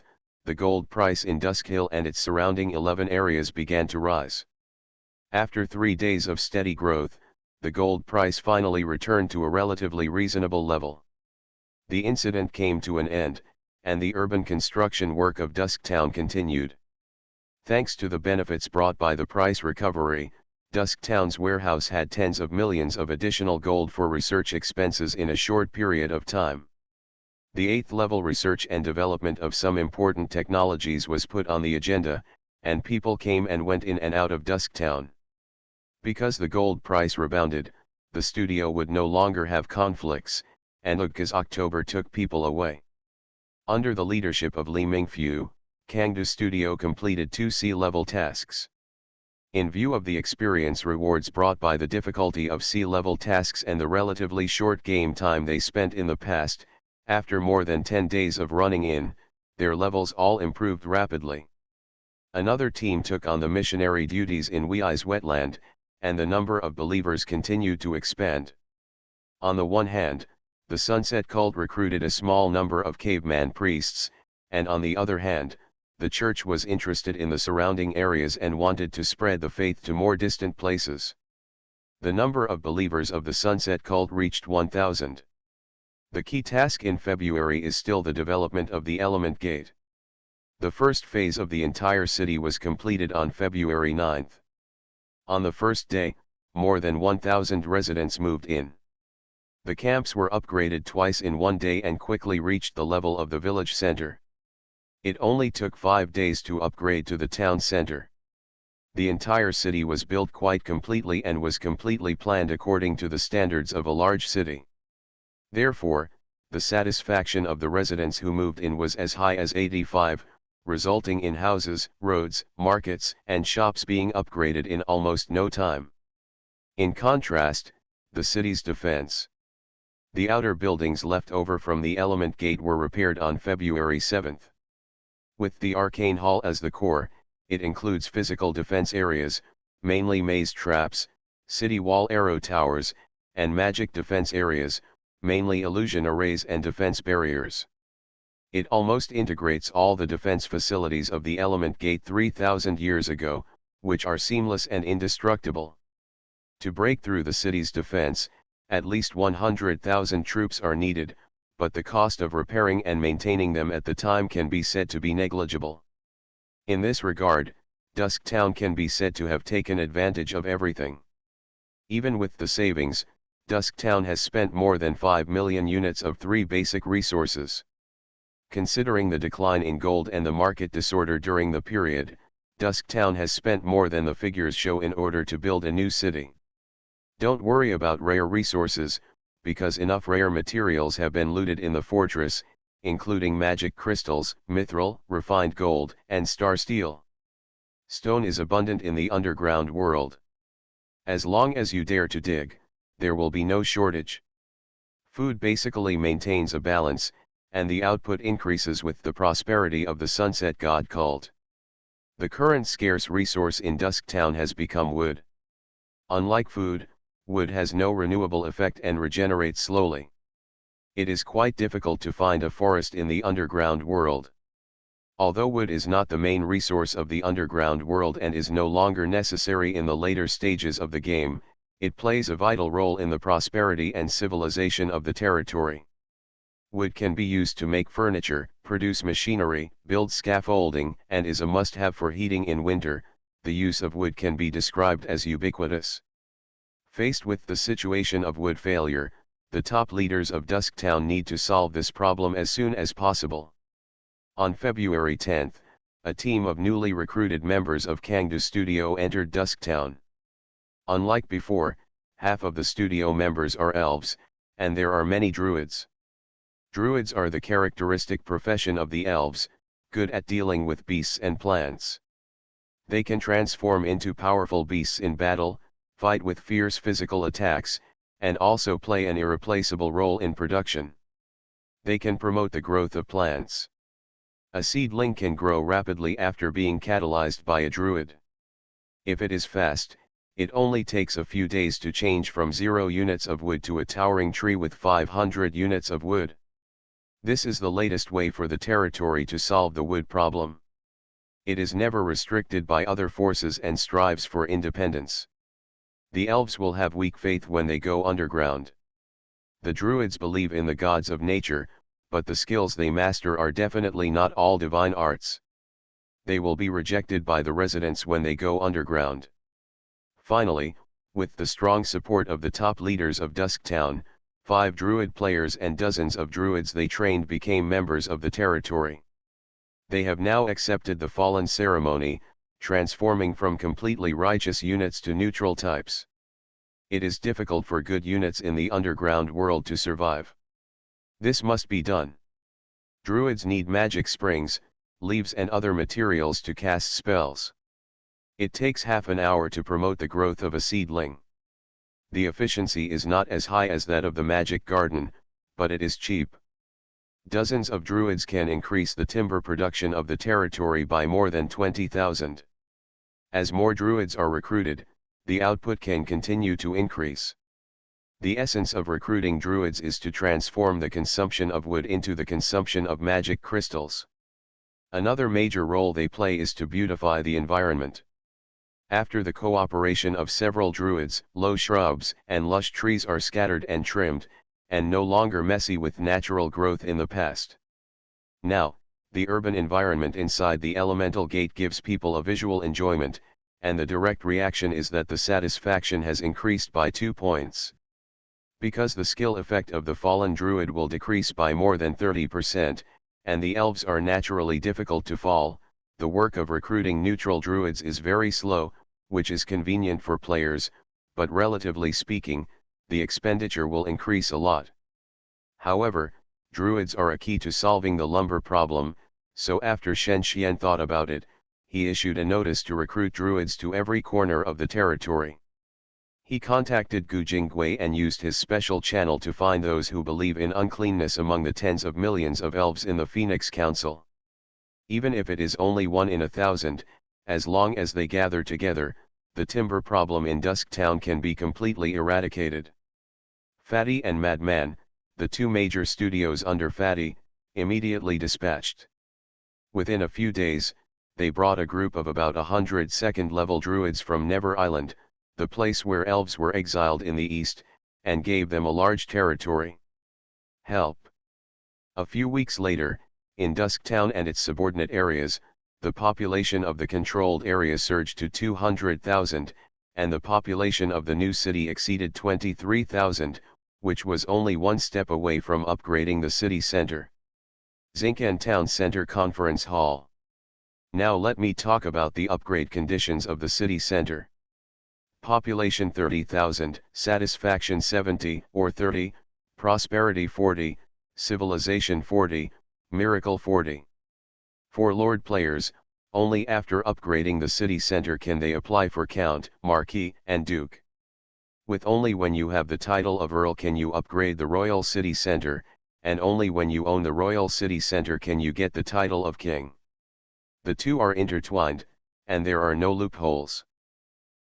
the gold price in Dusk Hill and its surrounding 11 areas began to rise. After 3 days of steady growth, the gold price finally returned to a relatively reasonable level. The incident came to an end, and the urban construction work of Dusktown continued. Thanks to the benefits brought by the price recovery, Dusktown's warehouse had tens of millions of additional gold for research expenses in a short period of time. The 8th level research and development of some important technologies was put on the agenda, and people came and went in and out of Dusktown. Because the gold price rebounded, the studio would no longer have conflicts, and because October took people away. Under the leadership of Li Mingfu, Kangdu Studio completed 2 C-level tasks. In view of the experience rewards brought by the difficulty of C-level tasks and the relatively short game time they spent in the past, after more than 10 days of running in, their levels all improved rapidly. Another team took on the missionary duties in Wei's wetland, and the number of believers continued to expand. On the one hand, the Sunset Cult recruited a small number of caveman priests, and on the other hand, the church was interested in the surrounding areas and wanted to spread the faith to more distant places. The number of believers of the Sunset Cult reached 1,000. The key task in February is still the development of the Element Gate. The first phase of the entire city was completed on February 9. On the first day, more than 1,000 residents moved in. The camps were upgraded twice in one day and quickly reached the level of the village center. It only took 5 days to upgrade to the town center. The entire city was built quite completely and was completely planned according to the standards of a large city. Therefore, the satisfaction of the residents who moved in was as high as 85, resulting in houses, roads, markets, and shops being upgraded in almost no time. In contrast, the city's defense. The outer buildings left over from the Element Gate were repaired on February 7. With the Arcane Hall as the core, it includes physical defense areas, mainly maze traps, city wall arrow towers, and magic defense areas, mainly illusion arrays and defense barriers. It almost integrates all the defense facilities of the Element Gate 3,000 years ago, which are seamless and indestructible. To break through the city's defense, at least 100,000 troops are needed, but the cost of repairing and maintaining them at the time can be said to be negligible. In this regard, Dusktown can be said to have taken advantage of everything. Even with the savings, Dusktown has spent more than 5 million units of 3 basic resources. Considering the decline in gold and the market disorder during the period, Dusktown has spent more than the figures show in order to build a new city. Don't worry about rare resources, because enough rare materials have been looted in the fortress, including magic crystals, mithril, refined gold, and star steel. Stone is abundant in the underground world. As long as you dare to dig, there will be no shortage. Food basically maintains a balance, and the output increases with the prosperity of the sunset god cult. The current scarce resource in Dusktown has become wood. Unlike food, wood has no renewable effect and regenerates slowly. It is quite difficult to find a forest in the underground world. Although wood is not the main resource of the underground world and is no longer necessary in the later stages of the game, it plays a vital role in the prosperity and civilization of the territory. Wood can be used to make furniture, produce machinery, build scaffolding, and is a must-have for heating in winter. The use of wood can be described as ubiquitous. Faced with the situation of wood failure, the top leaders of Dusktown need to solve this problem as soon as possible. On February 10, a team of newly recruited members of Kangdu Studio entered Dusktown. Unlike before, half of the studio members are elves, and there are many druids. Druids are the characteristic profession of the elves, good at dealing with beasts and plants. They can transform into powerful beasts in battle, fight with fierce physical attacks, and also play an irreplaceable role in production. They can promote the growth of plants. A seedling can grow rapidly after being catalyzed by a druid. If it is fast, it only takes a few days to change from 0 units of wood to a towering tree with 500 units of wood. This is the latest way for the territory to solve the wood problem. It is never restricted by other forces and strives for independence. The elves will have weak faith when they go underground. The druids believe in the gods of nature, but the skills they master are definitely not all divine arts. They will be rejected by the residents when they go underground. Finally, with the strong support of the top leaders of Dusktown, 5 druid players and dozens of druids they trained became members of the territory. They have now accepted the fallen ceremony, transforming from completely righteous units to neutral types. It is difficult for good units in the underground world to survive. This must be done. Druids need magic springs, leaves and other materials to cast spells. It takes half an hour to promote the growth of a seedling. The efficiency is not as high as that of the magic garden, but it is cheap. Dozens of druids can increase the timber production of the territory by more than 20,000. As more druids are recruited, the output can continue to increase. The essence of recruiting druids is to transform the consumption of wood into the consumption of magic crystals. Another major role they play is to beautify the environment. After the cooperation of several druids, low shrubs and lush trees are scattered and trimmed, and no longer messy with natural growth in the past. Now, the urban environment inside the elemental gate gives people a visual enjoyment, and the direct reaction is that the satisfaction has increased by 2 points. Because the skill effect of the fallen druid will decrease by more than 30%, and the elves are naturally difficult to fall, the work of recruiting neutral druids is very slow, which is convenient for players, but relatively speaking, the expenditure will increase a lot. However, druids are a key to solving the lumber problem, so after Shen Xian thought about it, he issued a notice to recruit druids to every corner of the territory. He contacted Gu Jingwei and used his special channel to find those who believe in uncleanness among the tens of millions of elves in the Phoenix Council. Even if it is only 1 in 1,000, as long as they gather together, the timber problem in Dusktown can be completely eradicated. Fatty and Madman, the 2 major studios under Fatty, immediately dispatched. Within a few days, they brought a group of about 100 second-level druids from Never Island, the place where elves were exiled in the east, and gave them a large territory. Help! A few weeks later, in Dusktown and its subordinate areas, the population of the controlled area surged to 200,000, and the population of the new city exceeded 23,000, which was only one step away from upgrading the city center. Zincan Town Center Conference Hall. Now let me talk about the upgrade conditions of the city center. Population 30,000, satisfaction 70 or 30, prosperity 40, civilization 40, miracle 40. For Lord players, only after upgrading the city center can they apply for Count, Marquis, and Duke. With only when you have the title of Earl can you upgrade the Royal City Center, and only when you own the Royal City Center can you get the title of King. The two are intertwined, and there are no loopholes.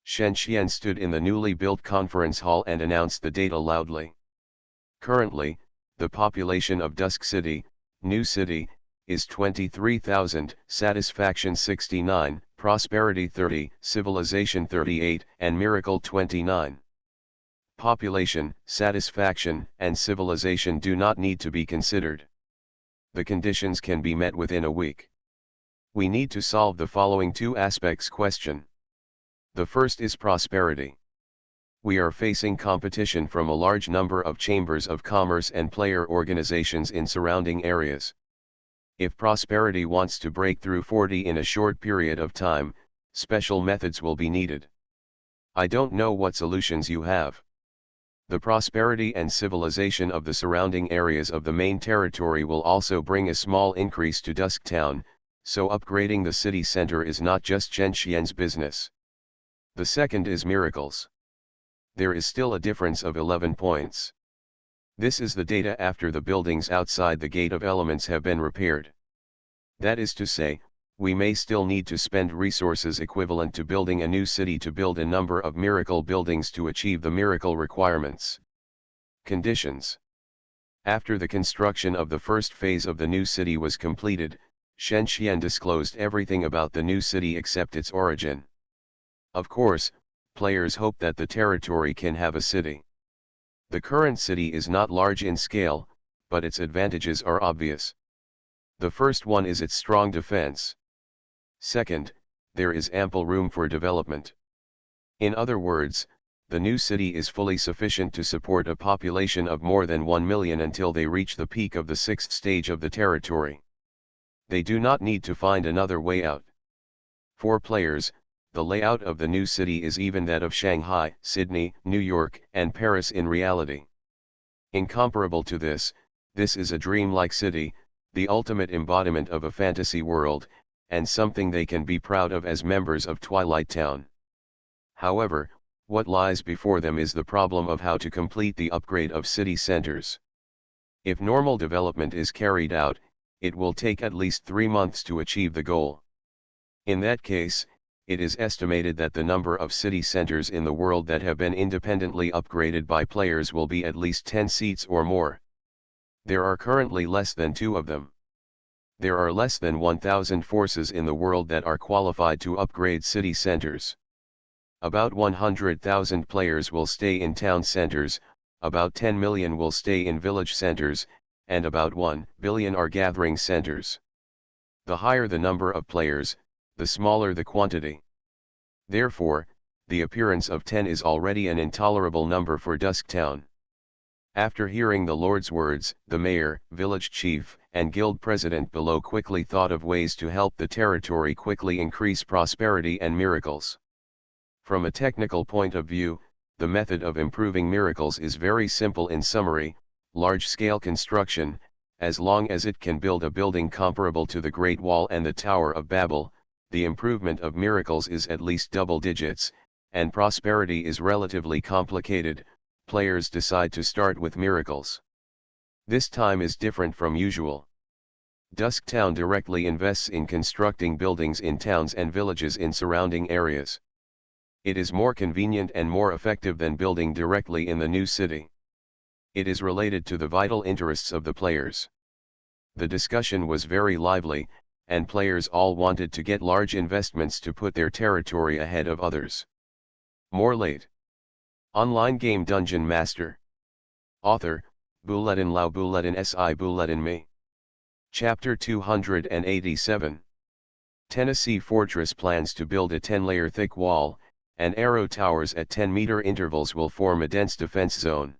Shen Xian stood in the newly built conference hall and announced the data loudly. Currently, the population of Dusk City, New City, is 23,000, Satisfaction 69, Prosperity 30, Civilization 38, and Miracle 29. Population, satisfaction, and civilization do not need to be considered. The conditions can be met within a week. We need to solve the following two aspects question. The first is prosperity. We are facing competition from a large number of chambers of commerce and player organizations in surrounding areas. If prosperity wants to break through 40 in a short period of time, special methods will be needed. I don't know what solutions you have. The prosperity and civilization of the surrounding areas of the main territory will also bring a small increase to Dusk Town, so upgrading the city center is not just Shen Xian's business. The second is miracles. There is still a difference of 11 points. This is the data after the buildings outside the Gate of Elements have been repaired. That is to say, we may still need to spend resources equivalent to building a new city to build a number of miracle buildings to achieve the miracle requirements. Conditions. After the construction of the first phase of the new city was completed, Shen Xian disclosed everything about the new city except its origin. Of course, players hope that the territory can have a city. The current city is not large in scale, but its advantages are obvious. The first one is its strong defense. Second, there is ample room for development. In other words, the new city is fully sufficient to support a population of more than 1 million until they reach the peak of the sixth stage of the territory. They do not need to find another way out. For players, the layout of the new city is even that of Shanghai, Sydney, New York, and Paris in reality. Incomparable to this, this is a dreamlike city, the ultimate embodiment of a fantasy world, and something they can be proud of as members of Twilight Town. However, what lies before them is the problem of how to complete the upgrade of city centers. If normal development is carried out, it will take at least 3 months to achieve the goal. In that case, it is estimated that the number of city centers in the world that have been independently upgraded by players will be at least 10 seats or more. There are currently less than 2 of them. There are less than 1,000 forces in the world that are qualified to upgrade city centers. About 100,000 players will stay in town centers, about 10 million will stay in village centers, and about 1 billion are gathering centers. The higher the number of players, the smaller the quantity. Therefore, the appearance of 10 is already an intolerable number for Dusk Town. After hearing the Lord's words, the mayor, village chief, and guild president below quickly thought of ways to help the territory quickly increase prosperity and miracles. From a technical point of view, the method of improving miracles is very simple in summary: large-scale construction, as long as it can build a building comparable to the Great Wall and the Tower of Babel. The improvement of miracles is at least double digits, and prosperity is relatively complicated. Players decide to start with miracles. This time is different from usual. Dusk Town directly invests in constructing buildings in towns and villages in surrounding areas. It is more convenient and more effective than building directly in the new city. It is related to the vital interests of the players. The discussion was very lively, and players all wanted to get large investments to put their territory ahead of others. More late. Online game DungeonMaster. Author, Bulletin Lao Bulletin Si Bulletin Me. Chapter 287. Tennessee Fortress plans to build a 10-layer thick wall, and arrow towers at 10-meter intervals will form a dense defense zone.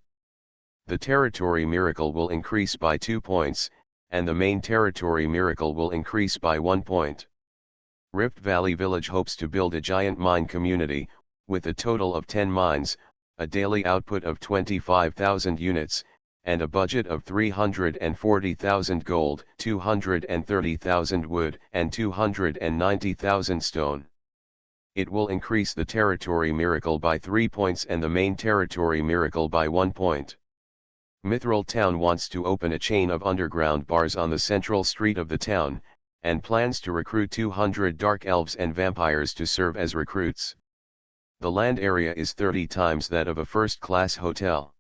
The territory miracle will increase by 2 points, and the main territory miracle will increase by 1 point. Rift Valley Village hopes to build a giant mine community, with a total of 10 mines, a daily output of 25,000 units, and a budget of 340,000 gold, 230,000 wood, and 290,000 stone. It will increase the territory miracle by 3 points and the main territory miracle by 1 point. Mithril Town wants to open a chain of underground bars on the central street of the town, and plans to recruit 200 dark elves and vampires to serve as recruits. The land area is 30 times that of a first-class hotel.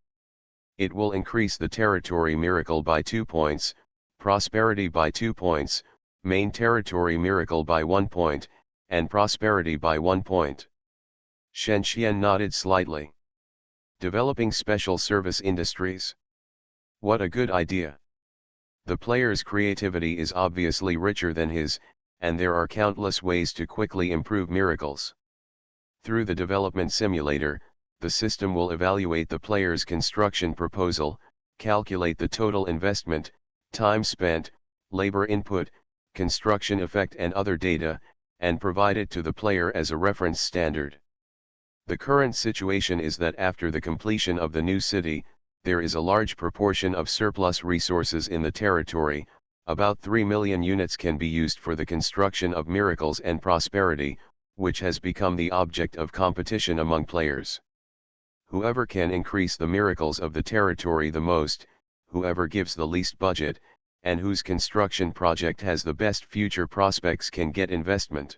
It will increase the territory miracle by 2 points, prosperity by 2 points, main territory miracle by 1 point, and prosperity by 1 point. Shen Xian nodded slightly. Developing special service industries. What a good idea. The player's creativity is obviously richer than his, and there are countless ways to quickly improve miracles. Through the development simulator, the system will evaluate the player's construction proposal, calculate the total investment, time spent, labor input, construction effect and other data, and provide it to the player as a reference standard. The current situation is that after the completion of the new city, there is a large proportion of surplus resources in the territory. About 3 million units can be used for the construction of miracles and prosperity, which has become the object of competition among players. Whoever can increase the miracles of the territory the most, whoever gives the least budget, and whose construction project has the best future prospects can get investment.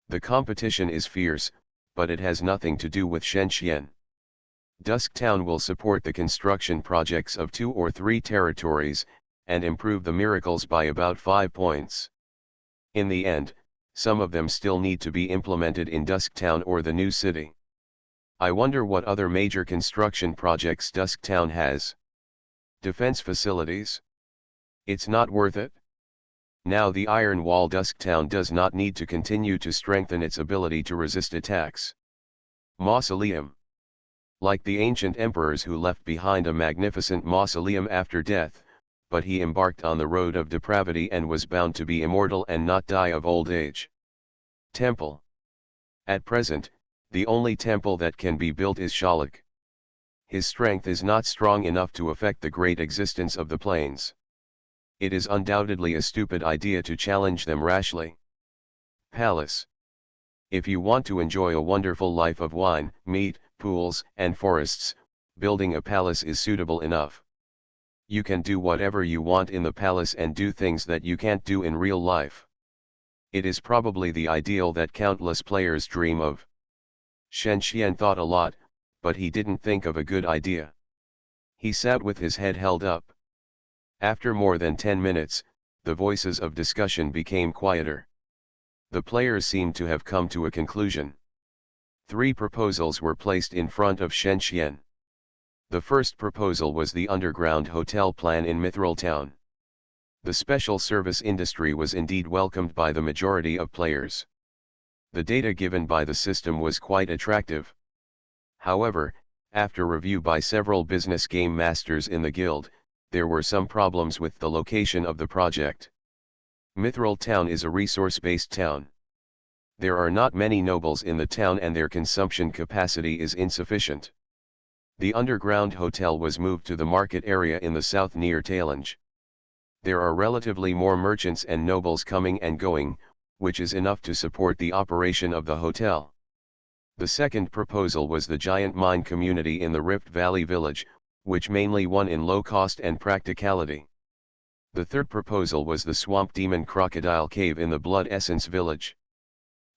The competition is fierce, but it has nothing to do with Shen Xian. Dusk Town will support the construction projects of 2 or 3 territories, and improve the miracles by about 5 points. In the end, some of them still need to be implemented in Dusk Town or the new city. I wonder what other major construction projects Dusk Town has. Defense facilities? It's not worth it. Now the Iron Wall Dusk Town does not need to continue to strengthen its ability to resist attacks. Mausoleum. Like the ancient emperors who left behind a magnificent mausoleum after death, but he embarked on the road of depravity and was bound to be immortal and not die of old age. Temple. At present, the only temple that can be built is Shalak. His strength is not strong enough to affect the great existence of the plains. It is undoubtedly a stupid idea to challenge them rashly. Palace. If you want to enjoy a wonderful life of wine, meat, pools, and forests, building a palace is suitable enough. You can do whatever you want in the palace and do things that you can't do in real life. It is probably the ideal that countless players dream of. Shen Xian thought a lot, but he didn't think of a good idea. He sat with his head held up. After more than 10 minutes, the voices of discussion became quieter. The players seemed to have come to a conclusion. 3 proposals were placed in front of Shen Xian. The first proposal was the underground hotel plan in Mithril Town. The special service industry was indeed welcomed by the majority of players. The data given by the system was quite attractive. However, after review by several business game masters in the guild, there were some problems with the location of the project. Mithril Town is a resource-based town. There are not many nobles in the town and their consumption capacity is insufficient. The underground hotel was moved to the market area in the south near Talange. There are relatively more merchants and nobles coming and going, which is enough to support the operation of the hotel. The second proposal was the giant mine community in the Rift Valley village, which mainly won in low cost and practicality. The third proposal was the Swamp Demon Crocodile Cave in the Blood Essence village.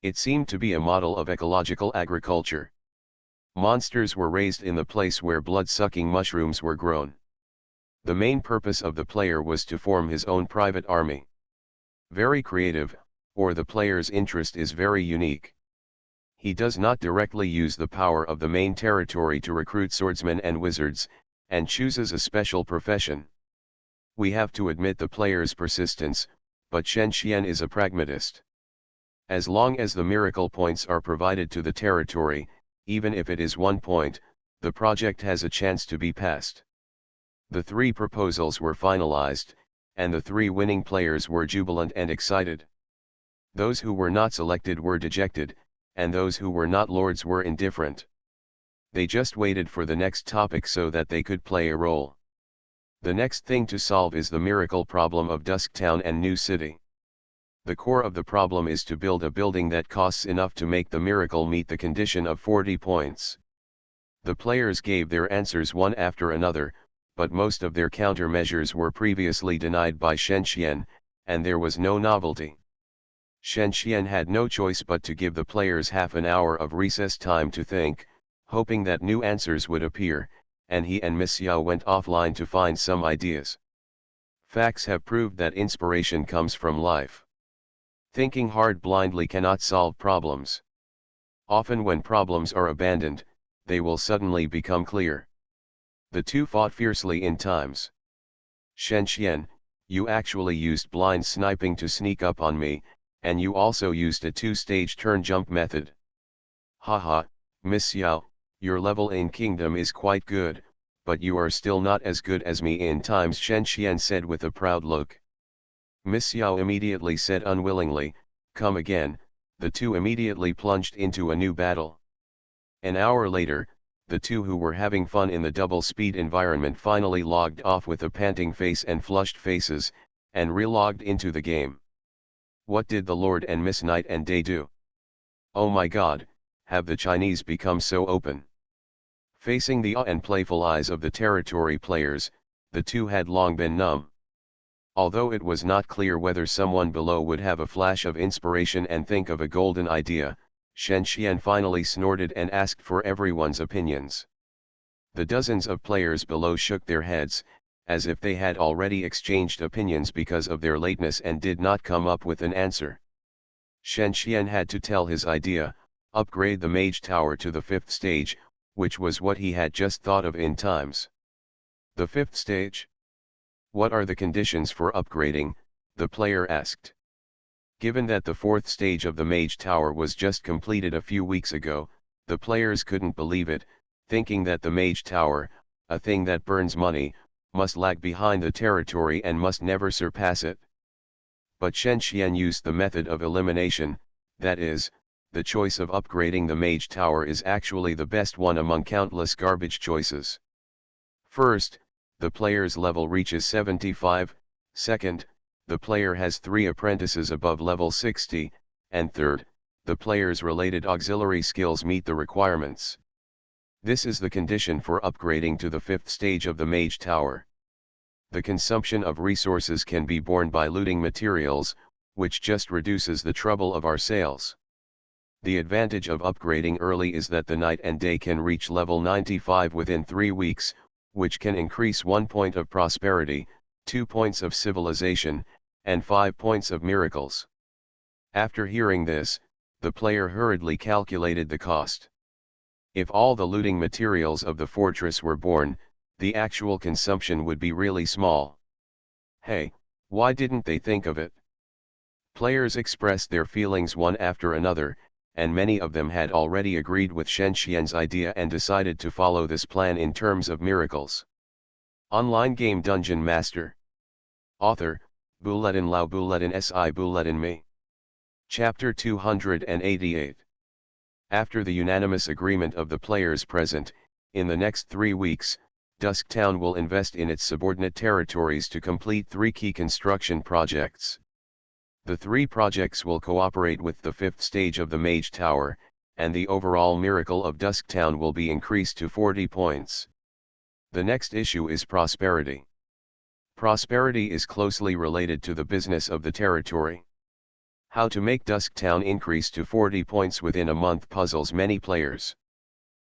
It seemed to be a model of ecological agriculture. Monsters were raised in the place where blood-sucking mushrooms were grown. The main purpose of the player was to form his own private army. Very creative, or the player's interest is very unique. He does not directly use the power of the main territory to recruit swordsmen and wizards, and chooses a special profession. We have to admit the player's persistence, but Shen Xian is a pragmatist. As long as the miracle points are provided to the territory, even if it is 1 point, the project has a chance to be passed. The 3 proposals were finalized, and the 3 winning players were jubilant and excited. Those who were not selected were dejected, and those who were not lords were indifferent. They just waited for the next topic so that they could play a role. The next thing to solve is the miracle problem of Dusk Town and New City. The core of the problem is to build a building that costs enough to make the miracle meet the condition of 40 points. The players gave their answers one after another, but most of their countermeasures were previously denied by Shen Xian, and there was no novelty. Shen Xian had no choice but to give the players half an hour of recess time to think, hoping that new answers would appear, and he and Miss Xiao went offline to find some ideas. Facts have proved that inspiration comes from life. Thinking hard blindly cannot solve problems. Often when problems are abandoned, they will suddenly become clear. The two fought fiercely in times. Shen Xian, you actually used blind sniping to sneak up on me, and you also used a two-stage turn jump method. Haha, Miss Xiao, your level in Kingdom is quite good, but you are still not as good as me in times, Shen Xian said with a proud look. Miss Xiao immediately said unwillingly, come again. The two immediately plunged into a new battle. An hour later, the two who were having fun in the double-speed environment finally logged off with a panting face and flushed faces, and relogged into the game. What did the Lord and Miss Night and Day do? Oh my god, have the Chinese become so open? Facing the awe and playful eyes of the territory players, the two had long been numb. Although it was not clear whether someone below would have a flash of inspiration and think of a golden idea, Shen Xian finally snorted and asked for everyone's opinions. The dozens of players below shook their heads, as if they had already exchanged opinions because of their lateness and did not come up with an answer. Shen Xian had to tell his idea, upgrade the Mage Tower to the 5th stage, which was what he had just thought of in times. The 5th stage? What are the conditions for upgrading? The player asked. Given that the 4th stage of the Mage Tower was just completed a few weeks ago, the players couldn't believe it, thinking that the Mage Tower, a thing that burns money, must lag behind the territory and must never surpass it. But Shen Xian used the method of elimination, that is, the choice of upgrading the Mage Tower is actually the best one among countless garbage choices. First, the player's level reaches 75, second, the player has 3 apprentices above level 60, and third, the player's related auxiliary skills meet the requirements. This is the condition for upgrading to the 5th stage of the Mage Tower. The consumption of resources can be borne by looting materials, which just reduces the trouble of our sales. The advantage of upgrading early is that the Night and Day can reach level 95 within 3 weeks, which can increase 1 point of prosperity, 2 points of civilization, and 5 points of miracles. After hearing this, the player hurriedly calculated the cost. If all the looting materials of the fortress were born, the actual consumption would be really small. Hey, why didn't they think of it? Players expressed their feelings one after another, and many of them had already agreed with Shen Xian's idea and decided to follow this plan in terms of miracles. Online game DungeonMaster. Author, Buletin Lao Buletin Si Buletin Me. Chapter 288. After the unanimous agreement of the players present, in the next 3 weeks, Dusktown will invest in its subordinate territories to complete 3 key construction projects. The 3 projects will cooperate with the 5th stage of the Mage Tower, and the overall miracle of Dusktown will be increased to 40 points. The next issue is prosperity. Prosperity is closely related to the business of the territory. How to make Dusktown increase to 40 points within a month puzzles many players.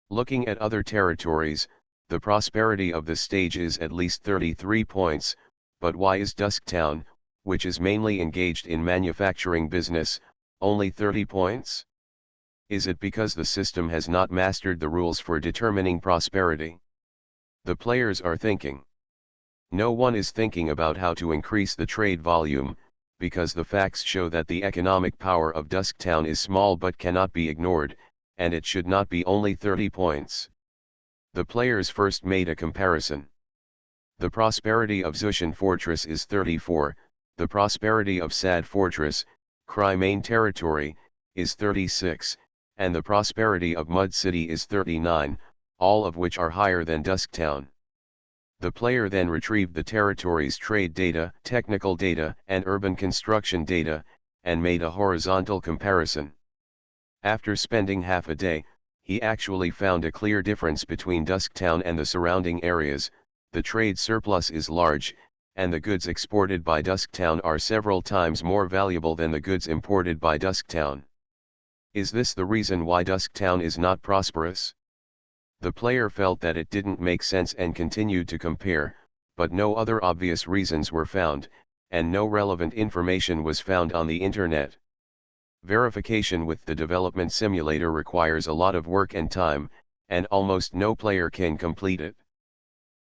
Looking at other territories, the prosperity of the stage is at least 33 points, but why is Dusktown, which is mainly engaged in manufacturing business, only 30 points? Is it because the system has not mastered the rules for determining prosperity? The players are thinking. No one is thinking about how to increase the trade volume, because the facts show that the economic power of Dusktown is small but cannot be ignored, and it should not be only 30 points. The players first made a comparison. The prosperity of Zushan Fortress is 34, the prosperity of Sad Fortress, Cry Main Territory, is 36, and the prosperity of Mud City is 39, all of which are higher than Dusktown. The player then retrieved the territory's trade data, technical data, and urban construction data, and made a horizontal comparison. After spending half a day, he actually found a clear difference between Dusktown and the surrounding areas. The trade surplus is large, and the goods exported by Dusktown are several times more valuable than the goods imported by Dusktown. Is this the reason why Dusktown is not prosperous? The player felt that it didn't make sense and continued to compare, but no other obvious reasons were found, and no relevant information was found on the internet. Verification with the development simulator requires a lot of work and time, and almost no player can complete it.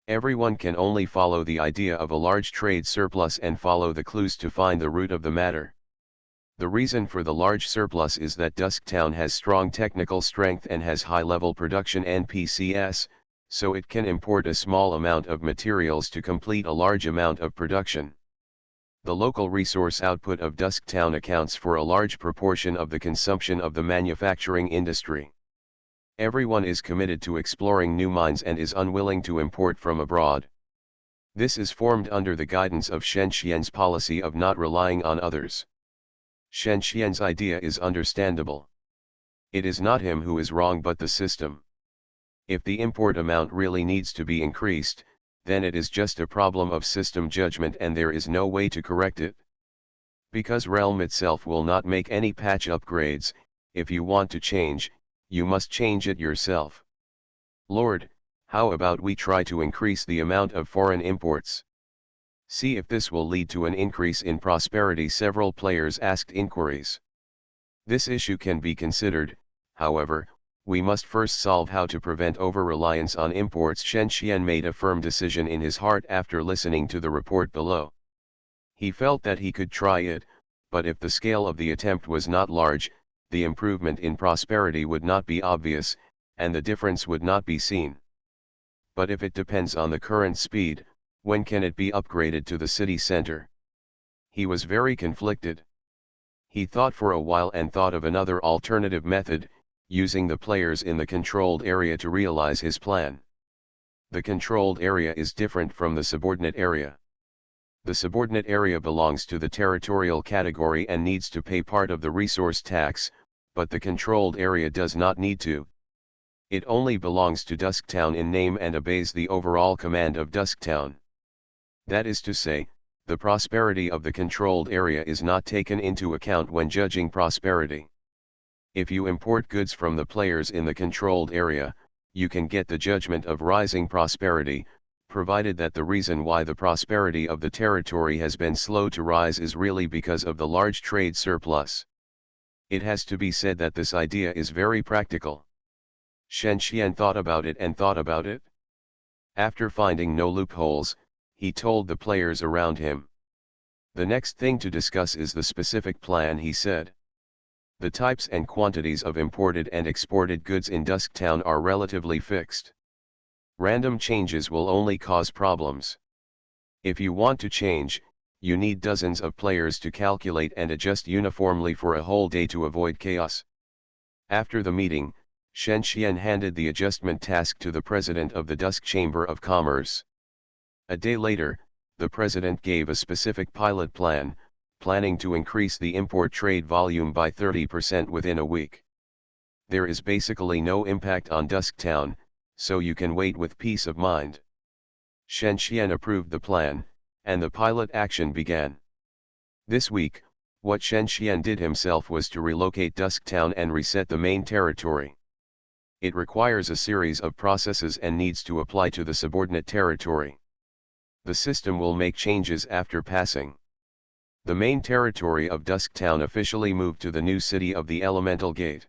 Everyone can only follow the idea of a large trade surplus and follow the clues to find the root of the matter. The reason for the large surplus is that Dusktown has strong technical strength and has high-level production NPCs, so it can import a small amount of materials to complete a large amount of production. The local resource output of Dusktown accounts for a large proportion of the consumption of the manufacturing industry. Everyone is committed to exploring new mines and is unwilling to import from abroad. This is formed under the guidance of Shen Xian's policy of not relying on others. Shen Xian's idea is understandable. It is not him who is wrong but the system. If the import amount really needs to be increased, then it is just a problem of system judgment and there is no way to correct it. Because Realm itself will not make any patch upgrades, if you want to change, you must change it yourself. Lord, how about we try to increase the amount of foreign imports? See if this will lead to an increase in prosperity. Several players asked inquiries. This issue can be considered, however, we must first solve how to prevent over-reliance on imports. Shen Xian made a firm decision in his heart after listening to the report below. He felt that he could try it, but if the scale of the attempt was not large, the improvement in prosperity would not be obvious, and the difference would not be seen. But if it depends on the current speed, when can it be upgraded to the city center? He was very conflicted. He thought for a while and thought of another alternative method, using the players in the controlled area to realize his plan. The controlled area is different from the subordinate area. The subordinate area belongs to the territorial category and needs to pay part of the resource tax, but the controlled area does not need to. It only belongs to Dusktown in name and obeys the overall command of Dusktown. That is to say, the prosperity of the controlled area is not taken into account when judging prosperity. If you import goods from the players in the controlled area, you can get the judgment of rising prosperity, provided that the reason why the prosperity of the territory has been slow to rise is really because of the large trade surplus. It has to be said that this idea is very practical. Shen Xian thought about it and thought about it. After finding no loopholes, he told the players around him. The next thing to discuss is the specific plan, he said. The types and quantities of imported and exported goods in Dusktown are relatively fixed. Random changes will only cause problems. If you want to change, you need dozens of players to calculate and adjust uniformly for a whole day to avoid chaos. After the meeting, Shen Xian handed the adjustment task to the president of the Dusk Chamber of Commerce. A day later, the president gave a specific pilot plan, planning to increase the import trade volume by 30% within a week. There is basically no impact on Dusktown, so you can wait with peace of mind. Shen Xian approved the plan, and the pilot action began. This week, what Shen Xian did himself was to relocate Dusktown and reset the main territory. It requires a series of processes and needs to apply to the subordinate territory. The system will make changes after passing. The main territory of Dusktown officially moved to the new city of the Elemental Gate.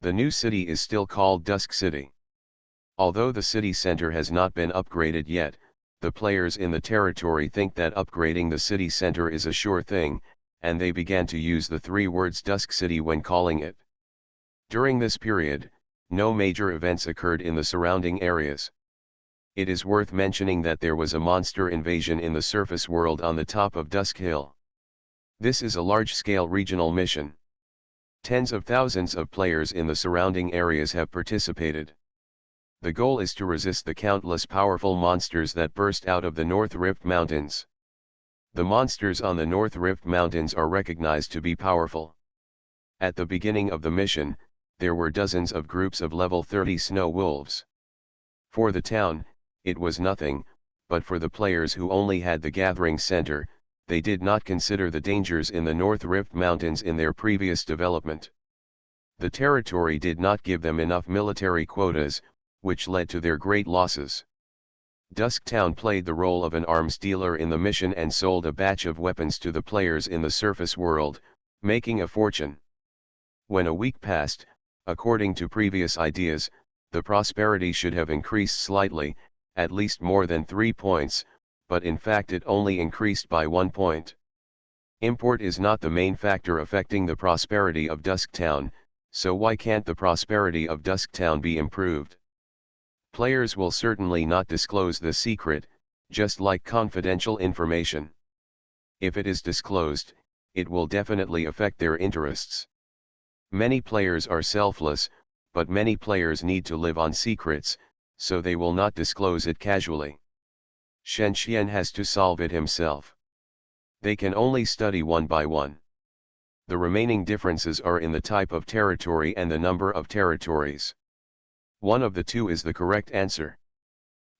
The new city is still called Dusk City. Although the city center has not been upgraded yet, the players in the territory think that upgrading the city center is a sure thing, and they began to use the three words Dusk City when calling it. During this period, no major events occurred in the surrounding areas. It is worth mentioning that there was a monster invasion in the surface world on the top of Dusk Hill. This is a large-scale regional mission. Tens of thousands of players in the surrounding areas have participated. The goal is to resist the countless powerful monsters that burst out of the North Rift Mountains. The monsters on the North Rift Mountains are recognized to be powerful. At the beginning of the mission, there were dozens of groups of level 30 snow wolves. For the town, it was nothing, but for the players who only had the gathering center, they did not consider the dangers in the North Rift Mountains in their previous development. The territory did not give them enough military quotas, which led to their great losses. Dusktown played the role of an arms dealer in the mission and sold a batch of weapons to the players in the surface world, making a fortune. When a week passed, according to previous ideas, the prosperity should have increased slightly, at least more than 3 points, but in fact it only increased by 1 point. Import is not the main factor affecting the prosperity of Dusktown, so why can't the prosperity of Dusktown be improved? Players will certainly not disclose the secret, just like confidential information. If it is disclosed, it will definitely affect their interests. Many players are selfless, but many players need to live on secrets, so they will not disclose it casually. Shen Xian has to solve it himself. They can only study one by one. The remaining differences are in the type of territory and the number of territories. One of the two is the correct answer.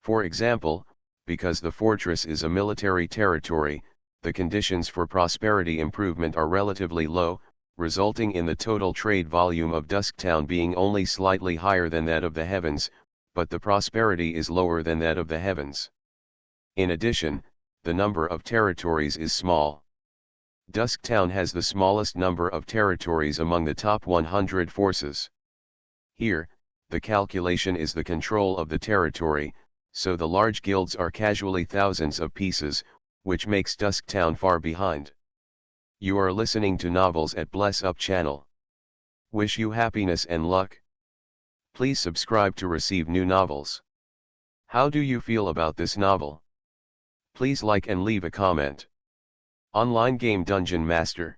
For example, because the fortress is a military territory, the conditions for prosperity improvement are relatively low, resulting in the total trade volume of Dusktown being only slightly higher than that of the heavens, but the prosperity is lower than that of the heavens. In addition, the number of territories is small. Dusktown has the smallest number of territories among the top 100 forces. Here, the calculation is the control of the territory, so the large guilds are casually thousands of pieces, which makes Dusktown far behind. You are listening to Novels at Bless Up channel. Wish you happiness and luck. Please subscribe to receive new novels. How do you feel about this novel? Please like and leave a comment. Online game Dungeon Master.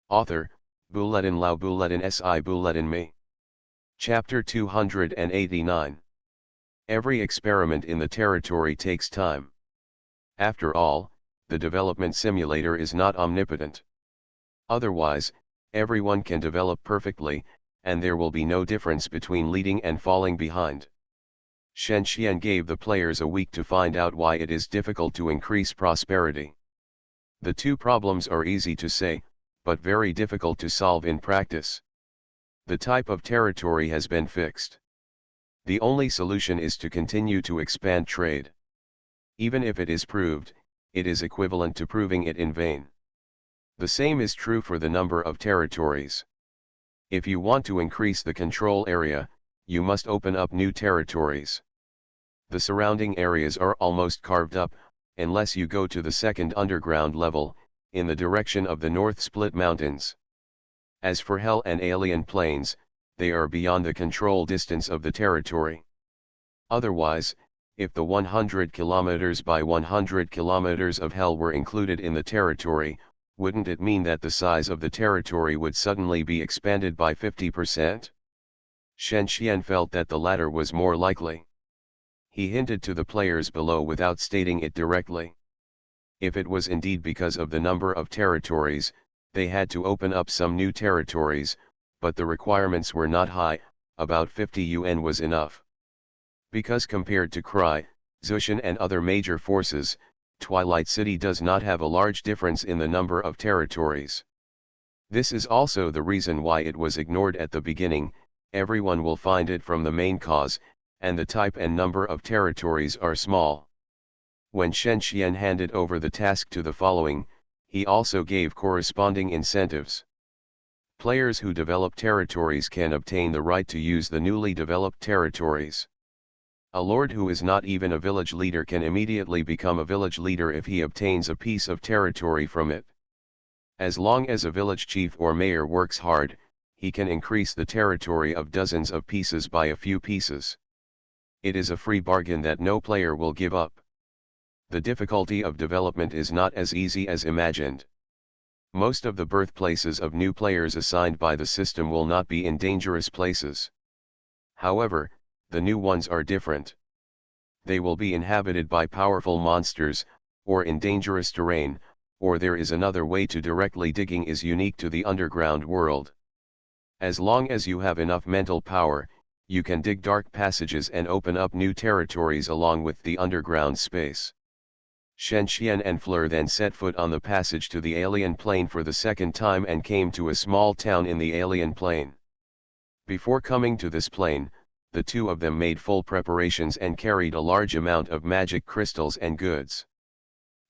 Author, Buletin Lau Buletin Si Buletin Me. Chapter 289. Every experiment in the territory takes time. After all, the development simulator is not omnipotent. Otherwise, everyone can develop perfectly, and there will be no difference between leading and falling behind. Shen Xian gave the players a week to find out why it is difficult to increase prosperity. The two problems are easy to say, but very difficult to solve in practice. The type of territory has been fixed. The only solution is to continue to expand trade. Even if it is proved, it is equivalent to proving it in vain. The same is true for the number of territories. If you want to increase the control area, you must open up new territories. The surrounding areas are almost carved up, unless you go to the second underground level, in the direction of the North Split Mountains. As for Hell and Alien Plains, they are beyond the control distance of the territory. Otherwise, if the 100 kilometers by 100 kilometers of Hell were included in the territory, wouldn't it mean that the size of the territory would suddenly be expanded by 50%? Shen Xian felt that the latter was more likely. He hinted to the players below without stating it directly. If it was indeed because of the number of territories, they had to open up some new territories, but the requirements were not high, about 50 yuan was enough. Because compared to Krai, Zushan and other major forces, Twilight City does not have a large difference in the number of territories. This is also the reason why it was ignored at the beginning. Everyone will find it from the main cause, and the type and number of territories are small. When Shen Xian handed over the task to the following, he also gave corresponding incentives. Players who develop territories can obtain the right to use the newly developed territories. A lord who is not even a village leader can immediately become a village leader if he obtains a piece of territory from it. As long as a village chief or mayor works hard, he can increase the territory of dozens of pieces by a few pieces. It is a free bargain that no player will give up. The difficulty of development is not as easy as imagined. Most of the birthplaces of new players assigned by the system will not be in dangerous places. However, the new ones are different. They will be inhabited by powerful monsters, or in dangerous terrain, or there is another way to directly digging is unique to the underground world. As long as you have enough mental power, you can dig dark passages and open up new territories along with the underground space. Shen Qian and Fleur then set foot on the passage to the alien plane for the second time and came to a small town in the alien plane. Before coming to this plane, the two of them made full preparations and carried a large amount of magic crystals and goods.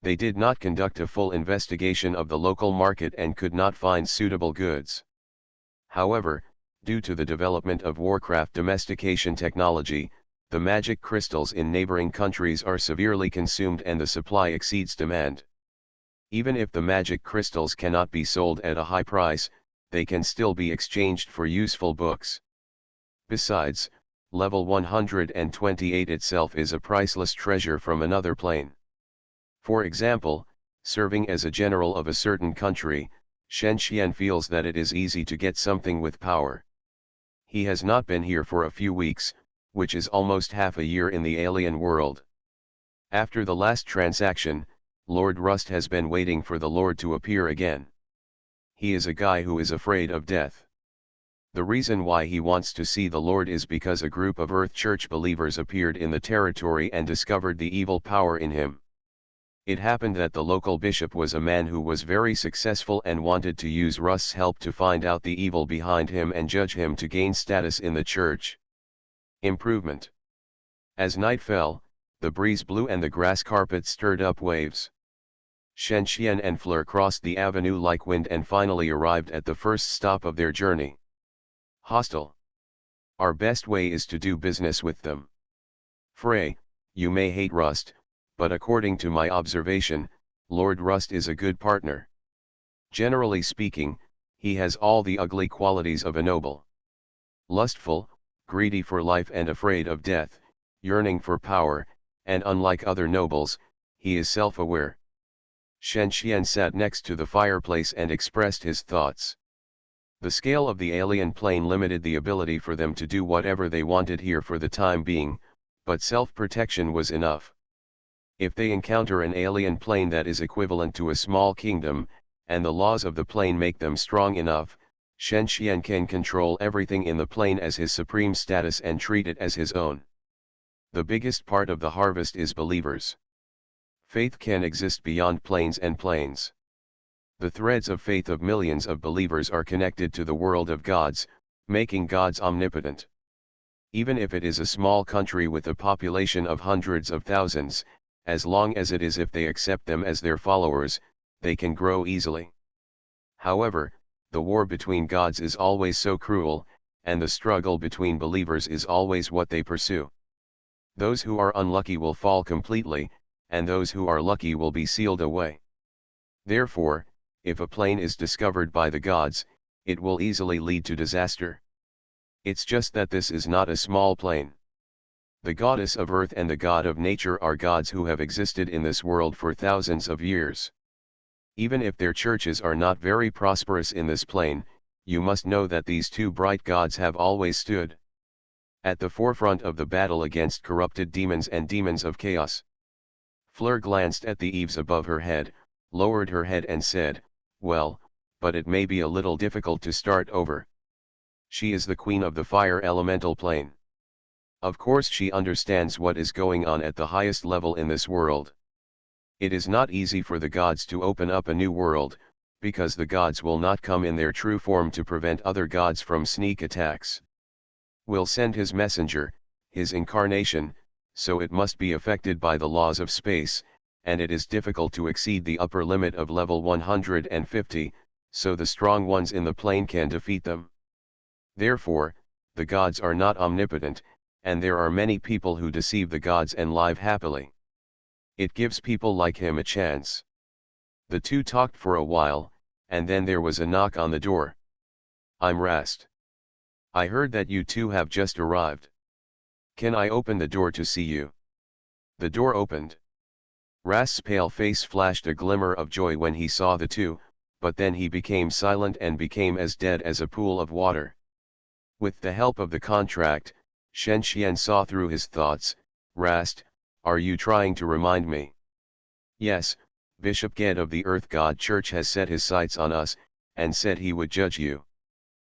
They did not conduct a full investigation of the local market and could not find suitable goods. However, due to the development of Warcraft domestication technology, the magic crystals in neighboring countries are severely consumed and the supply exceeds demand. Even if the magic crystals cannot be sold at a high price, they can still be exchanged for useful books. Besides, level 128 itself is a priceless treasure from another plane. For example, serving as a general of a certain country, Shen Qian feels that it is easy to get something with power. He has not been here for a few weeks, which is almost half a year in the alien world. After the last transaction, Lord Rust has been waiting for the Lord to appear again. He is a guy who is afraid of death. The reason why he wants to see the Lord is because a group of Earth Church believers appeared in the territory and discovered the evil power in him. It happened that the local bishop was a man who was very successful and wanted to use Rust's help to find out the evil behind him and judge him to gain status in the church. Improvement. As night fell, the breeze blew and the grass carpet stirred up waves. Shen Qian and Fleur crossed the avenue like wind and finally arrived at the first stop of their journey. Hostel. Our best way is to do business with them. Frey, you may hate Rust, but according to my observation, Lord Rust is a good partner. Generally speaking, he has all the ugly qualities of a noble. Lustful, greedy for life and afraid of death, yearning for power, and unlike other nobles, he is self-aware. Shen Qian sat next to the fireplace and expressed his thoughts. The scale of the alien plane limited the ability for them to do whatever they wanted here for the time being, but self-protection was enough. If they encounter an alien plane that is equivalent to a small kingdom, and the laws of the plane make them strong enough, Shen Qian can control everything in the plane as his supreme status and treat it as his own. The biggest part of the harvest is believers. Faith can exist beyond planes and planes. The threads of faith of millions of believers are connected to the world of gods, making gods omnipotent. Even if it is a small country with a population of hundreds of thousands, as long as it is if they accept them as their followers, they can grow easily. However, the war between gods is always so cruel, and the struggle between believers is always what they pursue. Those who are unlucky will fall completely, and those who are lucky will be sealed away. Therefore, if a plane is discovered by the gods, it will easily lead to disaster. It's just that this is not a small plane. The goddess of earth and the god of nature are gods who have existed in this world for thousands of years. Even if their churches are not very prosperous in this plane, you must know that these two bright gods have always stood at the forefront of the battle against corrupted demons and demons of chaos. Fleur glanced at the eaves above her head, lowered her head and said, "Well, but it may be a little difficult to start over. She is the queen of the fire elemental plane. Of course she understands what is going on at the highest level in this world. It is not easy for the gods to open up a new world, because the gods will not come in their true form to prevent other gods from sneak attacks. Will send his messenger, his incarnation, so it must be affected by the laws of space, and it is difficult to exceed the upper limit of level 150, so the strong ones in the plane can defeat them. Therefore, the gods are not omnipotent, and there are many people who deceive the gods and live happily. It gives people like him a chance." The two talked for a while, and then there was a knock on the door. "I'm Rast. I heard that you two have just arrived. Can I open the door to see you?" The door opened. Rast's pale face flashed a glimmer of joy when he saw the two, but then he became silent and became as dead as a pool of water. With the help of the contract, Shen Qian saw through his thoughts. "Rast, are you trying to remind me?" "Yes, Bishop Ged of the Earth God Church has set his sights on us, and said he would judge you.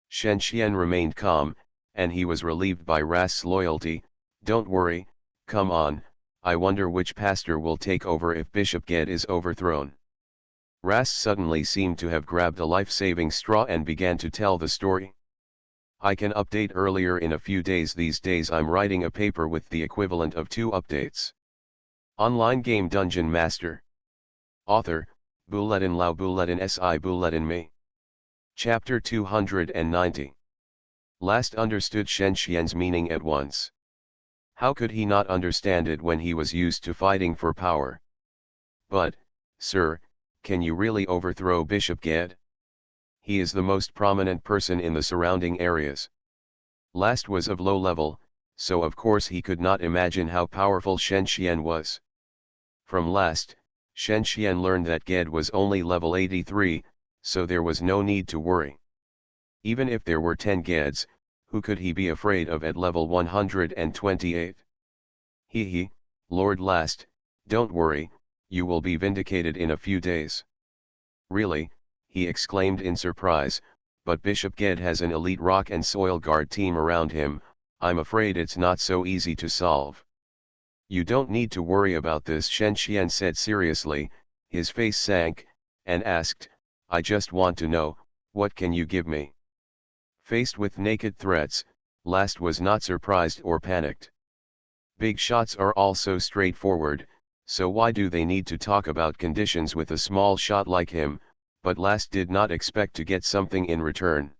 Shen Xian remained calm, and he was relieved by Rast's loyalty. Don't worry, come on, I wonder which pastor will take over if Bishop Ged is overthrown. Rast suddenly seemed to have grabbed a life-saving straw and began to tell the story. I can update earlier in a few days. These days I'm writing a paper with the equivalent of 2 updates. Online game Dungeon Master. Author, Buletin Lao Buletin Si Buletin Me. Chapter 290. Last understood Shen Xian's meaning at once. How could he not understand it when he was used to fighting for power? But, sir, can you really overthrow Bishop Ged? He is the most prominent person in the surrounding areas. Last was of low level, so of course he could not imagine how powerful Shen Xian was. From Last, Shen Xian learned that Ged was only level 83, so there was no need to worry. Even if there were 10 Geds, who could he be afraid of at level 128? He, Lord Last, don't worry, you will be vindicated in a few days. Really, he exclaimed in surprise, but Bishop Ged has an elite rock and soil guard team around him. I'm afraid it's not so easy to solve. You don't need to worry about this, Shen Xian said seriously. His face sank, and asked, I just want to know, what can you give me? Faced with naked threats, Last was not surprised or panicked. Big shots are all so straightforward, so why do they need to talk about conditions with a small shot like him? But Last did not expect to get something in return.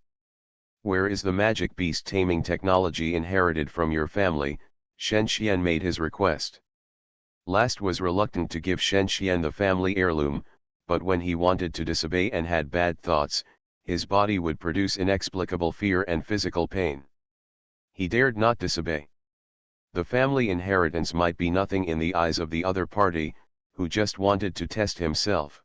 Where is the magic beast taming technology inherited from your family? Shen Xian made his request. Last was reluctant to give Shen Xian the family heirloom, but when he wanted to disobey and had bad thoughts, his body would produce inexplicable fear and physical pain. He dared not disobey. The family inheritance might be nothing in the eyes of the other party, who just wanted to test himself.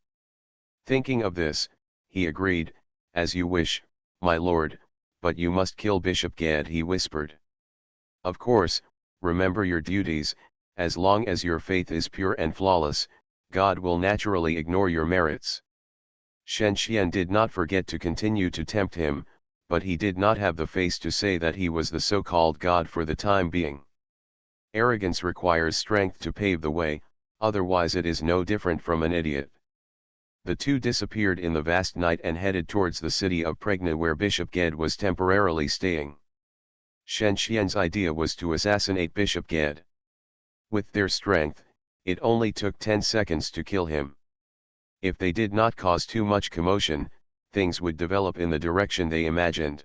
Thinking of this, he agreed, as you wish, my lord, but you must kill Bishop Ged, he whispered. Of course, remember your duties. As long as your faith is pure and flawless, God will naturally ignore your merits. Shen Xian did not forget to continue to tempt him, but he did not have the face to say that he was the so-called God for the time being. Arrogance requires strength to pave the way, otherwise it is no different from an idiot. The two disappeared in the vast night and headed towards the city of Pregna where Bishop Ged was temporarily staying. Shen Xian's idea was to assassinate Bishop Ged. With their strength, it only took 10 seconds to kill him. If they did not cause too much commotion, things would develop in the direction they imagined.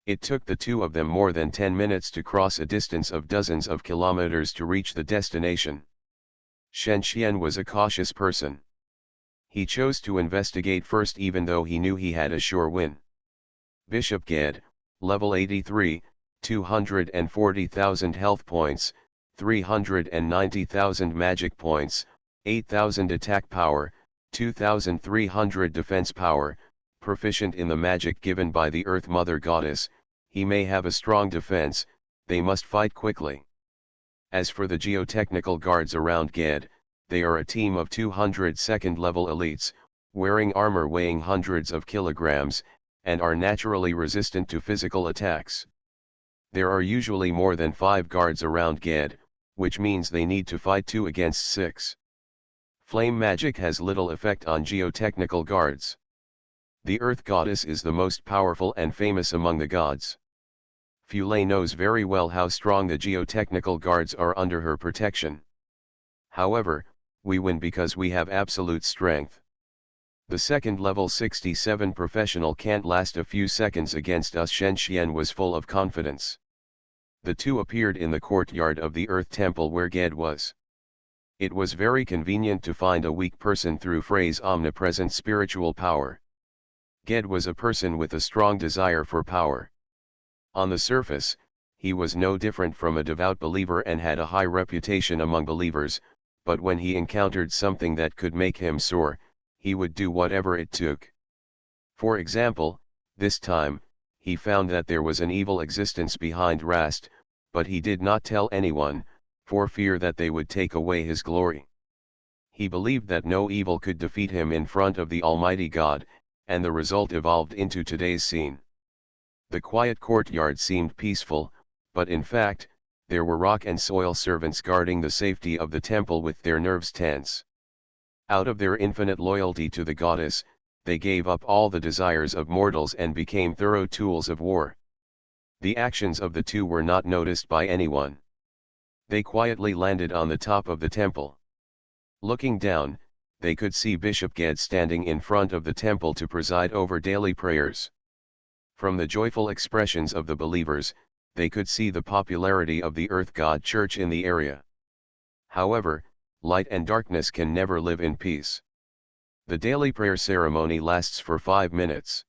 It took the two of them more than 10 minutes to cross a distance of dozens of kilometers to reach the destination. Shen Xian was a cautious person. He chose to investigate first even though he knew he had a sure win. Bishop Ged, level 83, 240,000 health points, 390,000 magic points, 8,000 attack power, 2,300 defense power, proficient in the magic given by the Earth Mother Goddess. He may have a strong defense, they must fight quickly. As for the geotechnical guards around Ged, they are a team of 200 second-level elites, wearing armor weighing hundreds of kilograms, and are naturally resistant to physical attacks. There are usually more than 5 guards around Ged, which means they need to fight 2 against 6. Flame magic has little effect on geotechnical guards. The Earth Goddess is the most powerful and famous among the gods. Fulay knows very well how strong the geotechnical guards are under her protection. However, we win because we have absolute strength. The second level 67 professional can't last a few seconds against us. Shen Xian was full of confidence. The two appeared in the courtyard of the Earth Temple where Ged was. It was very convenient to find a weak person through Frey's omnipresent spiritual power. Ged was a person with a strong desire for power. On the surface, he was no different from a devout believer and had a high reputation among believers, but when he encountered something that could make him soar, he would do whatever it took. For example, this time, he found that there was an evil existence behind Rast, but he did not tell anyone, for fear that they would take away his glory. He believed that no evil could defeat him in front of the Almighty God, and the result evolved into today's scene. The quiet courtyard seemed peaceful, but in fact, there were rock and soil servants guarding the safety of the temple with their nerves tense. Out of their infinite loyalty to the goddess, they gave up all the desires of mortals and became thorough tools of war. The actions of the two were not noticed by anyone. They quietly landed on the top of the temple. Looking down, they could see Bishop Ged standing in front of the temple to preside over daily prayers. From the joyful expressions of the believers, they could see the popularity of the Earth God Church in the area. However, light and darkness can never live in peace. The daily prayer ceremony lasts for 5 minutes.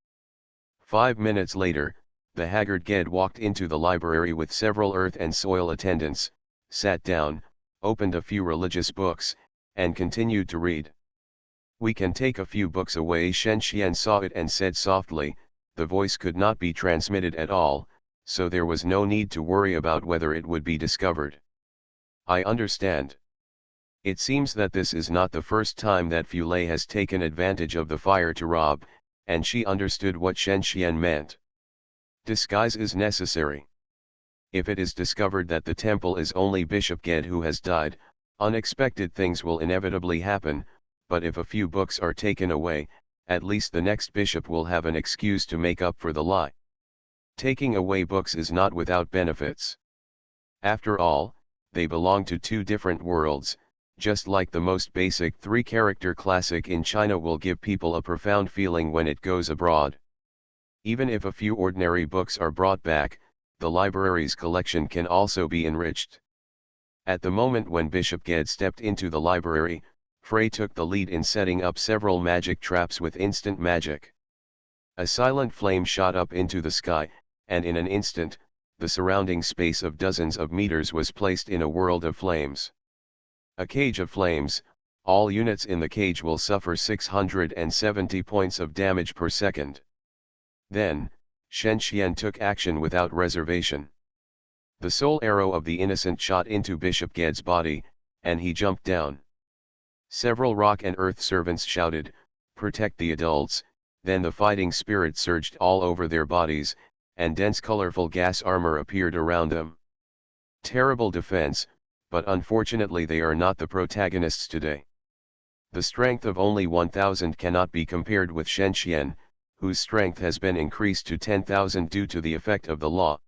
5 minutes later, the haggard Ged walked into the library with several earth and soil attendants, sat down, opened a few religious books, and continued to read. "We can take a few books away." Shen Xian saw it and said softly. The voice could not be transmitted at all, so there was no need to worry about whether it would be discovered. "I understand. It seems that this is not the first time that Fu Lei has taken advantage of the fire to rob," and she understood what Shen Xian meant. "Disguise is necessary. If it is discovered that the temple is only Bishop Ged who has died, unexpected things will inevitably happen, but if a few books are taken away, at least the next bishop will have an excuse to make up for the lie. Taking away books is not without benefits. After all, they belong to two different worlds, just like the most basic 3-character classic in China will give people a profound feeling when it goes abroad. Even if a few ordinary books are brought back, the library's collection can also be enriched." At the moment when Bishop Ged stepped into the library, Frey took the lead in setting up several magic traps with instant magic. A silent flame shot up into the sky, and in an instant, the surrounding space of dozens of meters was placed in a world of flames. A cage of flames. All units in the cage will suffer 670 points of damage per second. Then, Shen Xian took action without reservation. The soul arrow of the innocent shot into Bishop Ged's body, and he jumped down. Several rock and earth servants shouted, "Protect the adults," then the fighting spirit surged all over their bodies, and dense colorful gas armor appeared around them. Terrible defense, but unfortunately they are not the protagonists today. The strength of only 1,000 cannot be compared with Shen Xian, whose strength has been increased to 10,000 due to the effect of the law.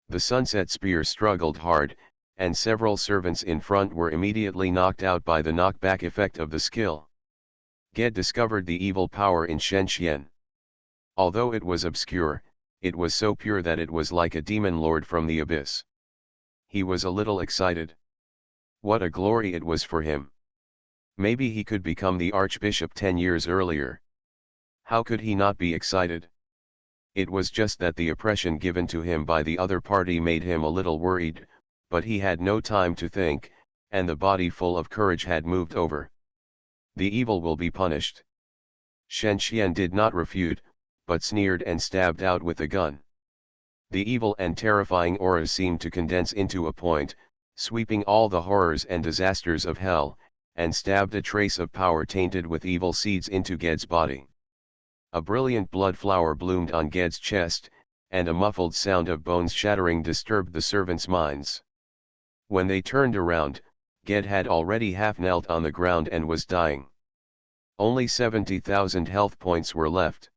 The sunset spear struggled hard, and several servants in front were immediately knocked out by the knockback effect of the skill. Ged discovered the evil power in Shen Xian. Although it was obscure, it was so pure that it was like a demon lord from the abyss. He was a little excited. What a glory it was for him. Maybe he could become the archbishop 10 years earlier. How could he not be excited? It was just that the oppression given to him by the other party made him a little worried, but he had no time to think, and the body full of courage had moved over. The evil will be punished. Shen Xian did not refute, but sneered and stabbed out with the gun. The evil and terrifying aura seemed to condense into a point, sweeping all the horrors and disasters of hell, and stabbed a trace of power tainted with evil seeds into Ged's body. A brilliant blood flower bloomed on Ged's chest, and a muffled sound of bones shattering disturbed the servants' minds. When they turned around, Ged had already half-knelt on the ground and was dying. Only 70,000 health points were left.